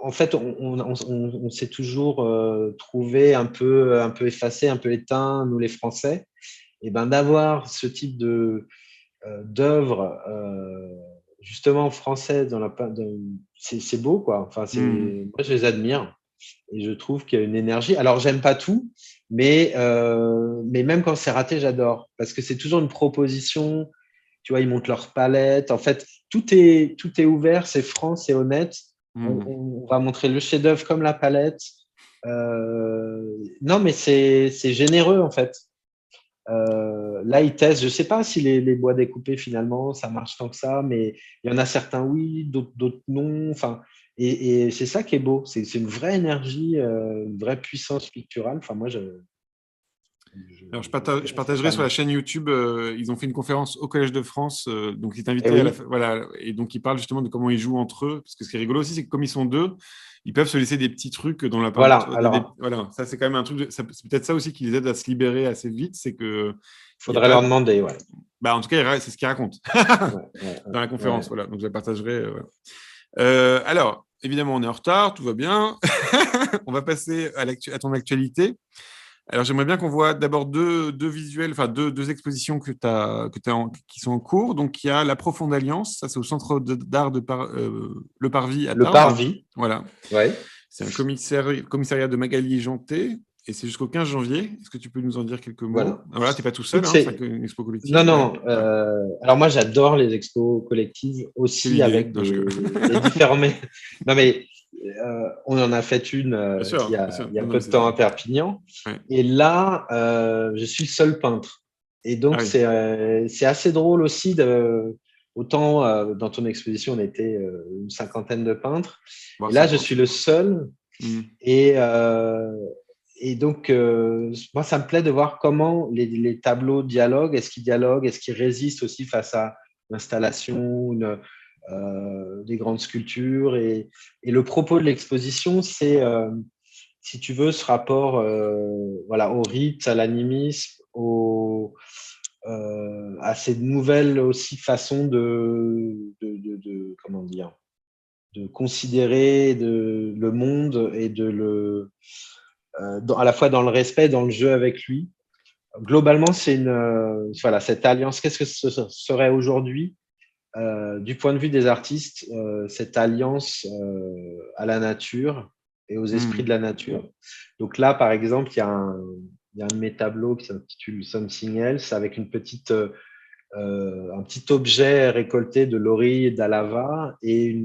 En fait, on s'est toujours trouvé un peu effacé, un peu éteint, nous les Français. Et ben d'avoir ce type d'œuvre justement française c'est beau quoi. Enfin, moi je les admire et je trouve qu'il y a une énergie. Alors j'aime pas tout, mais même quand c'est raté, j'adore parce que c'est toujours une proposition. Tu vois, ils montent leur palette. En fait, tout est ouvert, c'est franc, c'est honnête. On va montrer le chef-d'œuvre comme la palette. Non, mais c'est généreux en fait. Là, ils testent. Je ne sais pas si les bois découpés, finalement, ça marche tant que ça, mais il y en a certains oui, d'autres non. Enfin, et c'est ça qui est beau. C'est une vraie énergie, une vraie puissance picturale. Enfin, moi, Alors, je suis je assez partagerai sur fan. la chaîne YouTube. Ils ont fait une conférence au Collège de France. Donc, ils étaient Et invités à la. oui, Voilà. Et donc, ils parlent justement de comment ils jouent entre eux. Parce que ce qui est rigolo aussi, c'est que comme ils sont deux, ils peuvent se laisser des petits trucs dans la voilà. peinture. Alors, Voilà. Ça, c'est quand même un truc. C'est peut-être ça aussi qui les aide à se libérer assez vite. C'est que. il Il y a faudrait pas. leur demander. Ouais. Bah, en tout cas, c'est ce qu'ils racontent Ouais, ouais, dans la ouais. conférence. Voilà. Donc, je la partagerai. Voilà. Alors, évidemment, on est en retard. Tout va bien. On va passer à ton actualité. Alors, j'aimerais bien qu'on voit d'abord deux visuels, enfin deux expositions qui sont en cours. Donc, il y a La Profonde Alliance, ça c'est au Centre d'art Le Parvis à Le Tarbes. parvis. Voilà. Ouais. C'est un commissariat de Magali Janté et c'est jusqu'au 15 janvier. Est-ce que tu peux nous en dire quelques mots? Voilà. Voilà, tu n'es pas tout seul, Écoute, hein, c'est une expo non, collective. Ouais. non. Ouais. Alors moi, j'adore les expos collectives Quelle aussi idée. avec Non, les différents. Non, mais on en a fait une bien sûr, bien sûr. il y a Non, non, peu mais de temps à Perpignan. ouais. Et là, je suis le seul peintre. Et Ah donc, oui. c'est assez drôle aussi. Autant dans ton exposition, on était une cinquantaine de peintres. Bon, Et ça là, je va. suis le seul. Hmm. Et, et donc, moi, ça me plaît de voir comment les tableaux dialoguent. Est-ce qu'ils dialoguent? Est-ce qu'ils résistent aussi face à l'installation, des grandes sculptures? Et le propos de l'exposition, c'est si tu veux, ce rapport au rite, à l'animisme, à ces nouvelles aussi façons comment dire, de considérer le monde et à la fois dans le respect, dans le jeu avec lui. Globalement, c'est cette alliance. Qu'est-ce que ce serait aujourd'hui, du point de vue des artistes, cette alliance à la nature et aux esprits de la nature. Donc là, par exemple, il y a un de mes tableaux qui s'intitule Something Else avec un petit objet récolté de l'Ori d'Alava et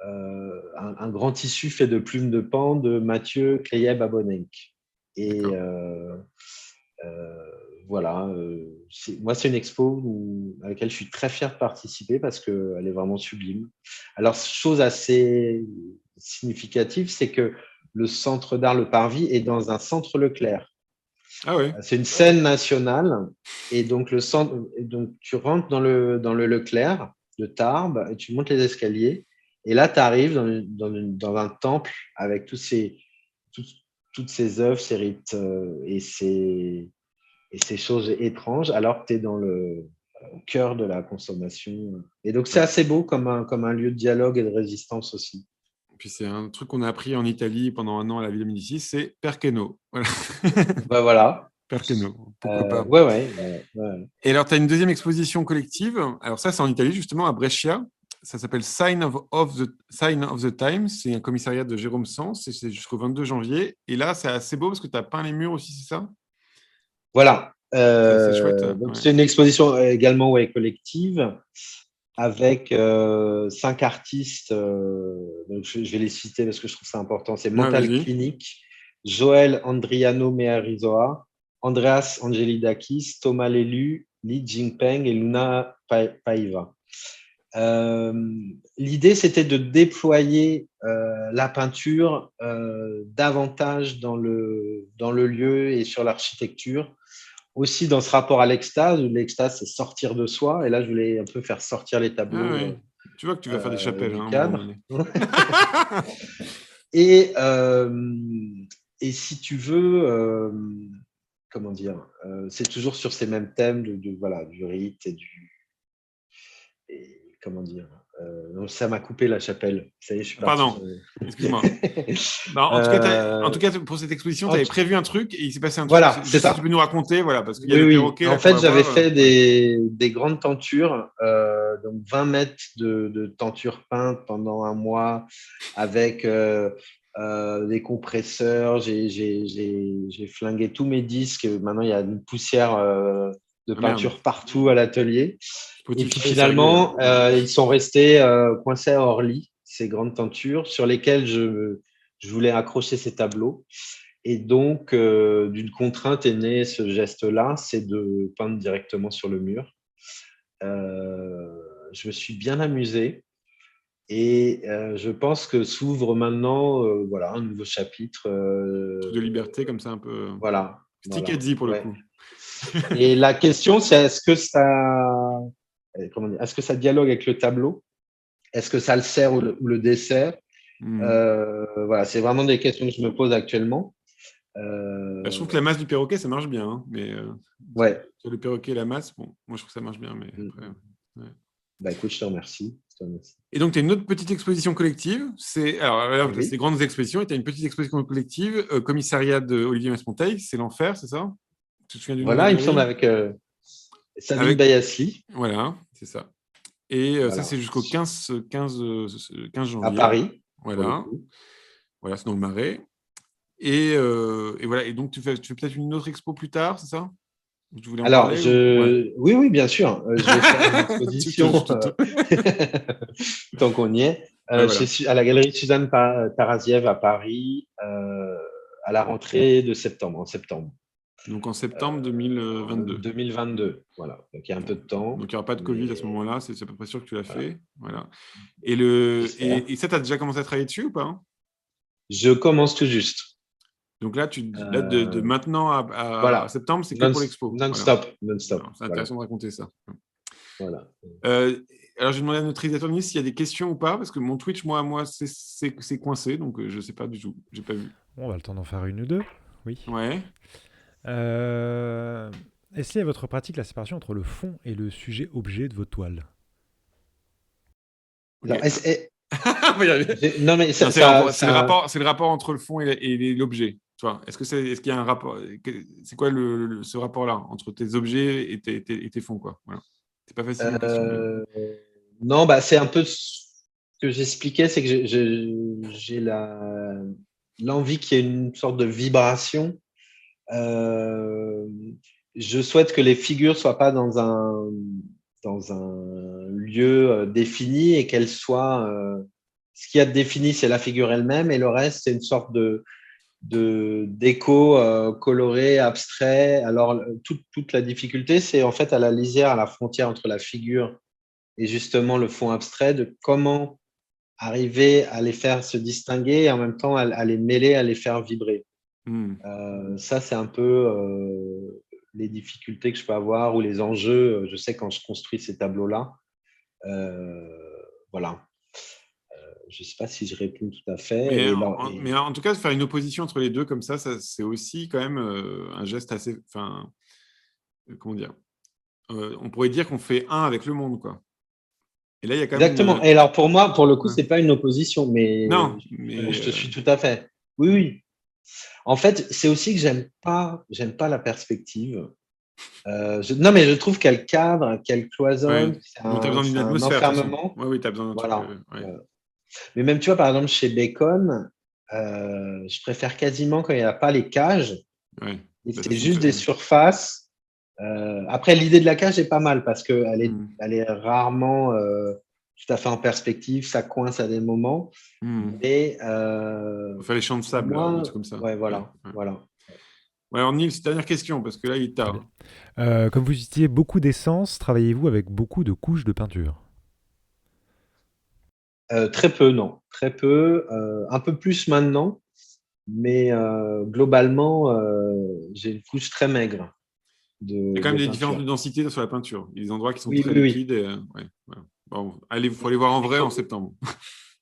un grand tissu fait de plumes de paon de Mathieu Kleyeb Abonenk. Et voilà, moi, c'est une expo à laquelle je suis très fier de participer parce qu'elle est vraiment sublime. Alors, chose assez significative, c'est que le Centre d'art Le Parvis est dans un centre Leclerc. Ah ouais. C'est une scène nationale et donc tu rentres dans le Leclerc de Tarbes et tu montes les escaliers et là tu arrives dans un temple avec toutes ces œuvres, ces rites et ces choses étranges alors que tu es au cœur de la consommation. Et donc c'est assez beau comme un lieu de dialogue et de résistance aussi. Puis c'est un truc qu'on a appris en Italie pendant un an à la Villa Médicis, c'est Perqueno. Voilà. Voilà. Perqueno, pourquoi pas. Ouais. Et alors, tu as une deuxième exposition collective. Alors ça, c'est en Italie, justement, à Brescia. Ça s'appelle Sign of the Times. C'est un commissariat de Jérôme Sens. Et c'est jusqu'au 22 janvier. Et là, c'est assez beau parce que tu as peint les murs aussi, c'est ça? Voilà. C'est chouette. Donc Ouais. c'est une exposition également collective avec 5 artistes. Donc je vais les citer parce que je trouve ça important. C'est Mental Clinic, Joël Andriano Mearizoa, Andreas Angelidakis, Thomas Lélu, Li Jingpeng et Luna Paiva. L'idée, c'était de déployer la peinture davantage dans le lieu et sur l'architecture. Aussi dans ce rapport à l'extase, où l'extase, c'est sortir de soi. Et là, je voulais un peu faire sortir les tableaux tu vois que tu vas faire des chapelles du hein, cadre. Et si tu veux, comment dire, c'est toujours sur ces mêmes thèmes du rite et comment dire. Ça m'a coupé la chapelle. Ça y est, je suis parti. Pardon, excuse-moi. En tout cas, pour cette exposition, tu avais prévu un truc et il s'est passé un truc. Voilà, c'est ça. Si tu peux nous raconter, voilà, parce qu'il y a le perroquet. En fait, j'avais fait des grandes tentures, donc 20 mètres de tentures peintes pendant un mois avec des compresseurs. J'ai flingué tous mes disques. Maintenant, il y a une poussière de peinture partout à l'atelier. Et puis finalement, ils sont restés coincés à Orly, ces grandes tentures sur lesquelles je voulais accrocher ces tableaux. Et donc, d'une contrainte est né ce geste-là, c'est de peindre directement sur le mur. Je me suis bien amusé et je pense que s'ouvre maintenant un nouveau chapitre. De liberté, comme ça, un peu. Voilà. Stick Edzy pour le coup. Et la question, c'est est-ce que ça dialogue avec le tableau? Est-ce que ça le sert ou le dessert? Voilà, c'est vraiment des questions que je me pose actuellement. Je trouve que la masse du perroquet, ça marche bien. Hein, mais sur le perroquet et la masse, bon, moi, je trouve que ça marche bien. Mais après, écoute, je te remercie. Et donc, tu as une autre petite exposition collective. C'est grandes expositions. Et tu as une petite exposition collective, commissariat de Olivier Masmonteil. C'est l'enfer, c'est ça? Tu te souviens du nom? Voilà, il me semble avec Sabine Bayasli. Voilà, c'est ça. Et ça, c'est jusqu'au 15 janvier. À Paris. Voilà. Voilà, c'est dans le Marais. Et voilà. Et donc, tu fais peut-être une autre expo plus tard, c'est ça? Tu voulais en parler, oui, bien sûr. Je vais faire une exposition tant qu'on y est. Je suis à la galerie Suzanne Taraziev à Paris à la rentrée en septembre. Donc en septembre 2022. 2022, voilà. Donc il y a un peu de temps. Donc il n'y aura pas de Covid à ce moment-là, c'est à peu près sûr que tu l'as fait. Voilà. Et ça, tu as déjà commencé à travailler dessus ou pas? Je commence tout juste. Donc là, de maintenant à septembre, c'est que pour l'expo. Non-stop. C'est intéressant de raconter ça. Voilà. Alors, j'ai demandé à notre réalisateur Nice s'il y a des questions ou pas, parce que mon Twitch, moi c'est coincé, donc je ne sais pas du tout. J'ai pas vu. Bon, on va le temps d'en faire une ou deux. Oui. Ouais. Est-ce qu'il y a votre pratique la séparation entre le fond et le sujet objet de vos toiles? Alors, Ok. On va y arriver. non, mais Non, c'est le rapport entre le fond et l'objet. Tu vois, est-ce qu'il y a un rapport? C'est quoi ce rapport-là entre tes objets et tes fonds, quoi? Voilà. C'est pas facile, la question. Non, bah, c'est un peu ce que j'expliquais, c'est que j'ai l'envie qu'il y ait une sorte de vibration. Je souhaite que les figures soient pas dans un lieu défini et qu'elles soient. Ce qu'il y a de défini, c'est la figure elle-même, et le reste, c'est une sorte d'écho coloré, abstrait. Alors, toute la difficulté, c'est en fait à la lisière, à la frontière entre la figure et justement le fond abstrait, de comment arriver à les faire se distinguer et en même temps à les mêler, à les faire vibrer. Ça, c'est un peu les difficultés que je peux avoir ou les enjeux. Je sais quand je construis ces tableaux-là. Voilà. Je ne sais pas si je réponds tout à fait. Mais en tout cas, faire une opposition entre les deux comme ça c'est aussi quand même un geste assez. Enfin, comment dire, on pourrait dire qu'on fait un avec le monde, quoi. Et là, il y a quand même. Exactement. Et alors, pour moi, pour le coup, ce n'est pas une opposition, mais, mais je te suis tout à fait. Oui, oui. En fait, c'est aussi que j'aime pas la perspective. Non, mais je trouve qu'elle cadre, qu'elle cloisonne. Ouais. Tu as besoin d'une atmosphère. Enfermement. Oui, tu as besoin d'un voilà. truc. Ouais. Mais même, tu vois, par exemple, chez Bacon, je préfère quasiment quand il n'y a pas les cages. Ouais. Et c'est juste des surfaces. Après, l'idée de la cage est pas mal parce qu'elle est rarement tout à fait en perspective. Ça coince à des moments. Mais on fait les champs de sable, des trucs comme ça. Ouais, voilà. Voilà. Ouais, alors, Nils, dernière question, parce que là, il tarde. Comme vous utilisez beaucoup d'essence, travaillez-vous avec beaucoup de couches de peinture? Très peu, non. Très peu. Un peu plus maintenant. Mais globalement, j'ai une couche très maigre. Il y a quand même des différences de densité sur la peinture. Il y a des endroits qui sont très oui, liquides. Et, voilà. Bon, il faut aller voir en vrai en septembre.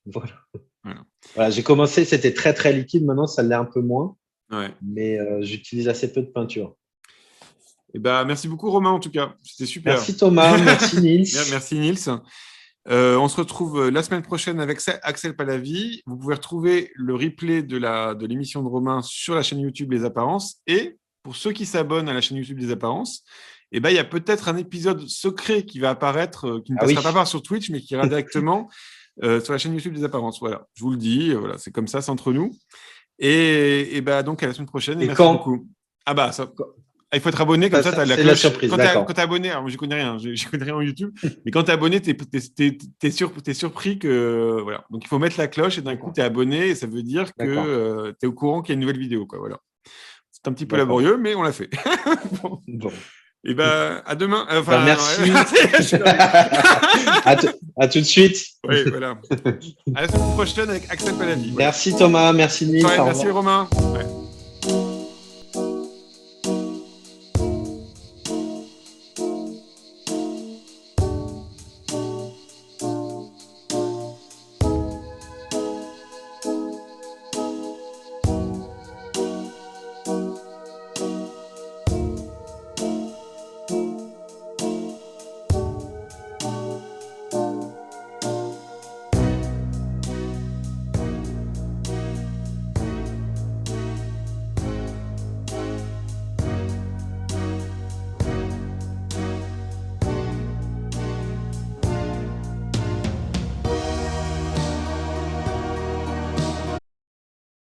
Voilà, j'ai commencé, c'était très très liquide. Maintenant, ça l'est un peu moins. Ouais. Mais j'utilise assez peu de peinture. Et merci beaucoup, Romain, en tout cas. C'était super. Merci Thomas, merci Nils. Merci Nils. On se retrouve la semaine prochaine avec Axel Palavi. Vous pouvez retrouver le replay de l'émission de Romain sur la chaîne YouTube Les Apparences. Et pour ceux qui s'abonnent à la chaîne YouTube Les Apparences, il y a peut-être un épisode secret qui va apparaître, qui ne passera pas sur Twitch, mais qui ira directement sur la chaîne YouTube des Apparences. Voilà, je vous le dis, voilà, c'est comme ça, c'est entre nous. Et donc à la semaine prochaine. Et merci beaucoup. Il faut être abonné, comme ça, tu as la cloche. La surprise, quand tu es abonné, alors moi, je connais rien en YouTube, mais quand tu es abonné, tu es surpris que. Voilà. Donc il faut mettre la cloche et d'un coup, tu es abonné et ça veut dire que tu es au courant qu'il y a une nouvelle vidéo. Quoi, voilà. C'est un petit peu laborieux, mais on l'a fait. Bon. Et à demain. Merci. À tout de suite. Oui, voilà. À la semaine prochaine avec Axel Palavi. Merci Thomas, merci Nils. Merci Romain. Ouais.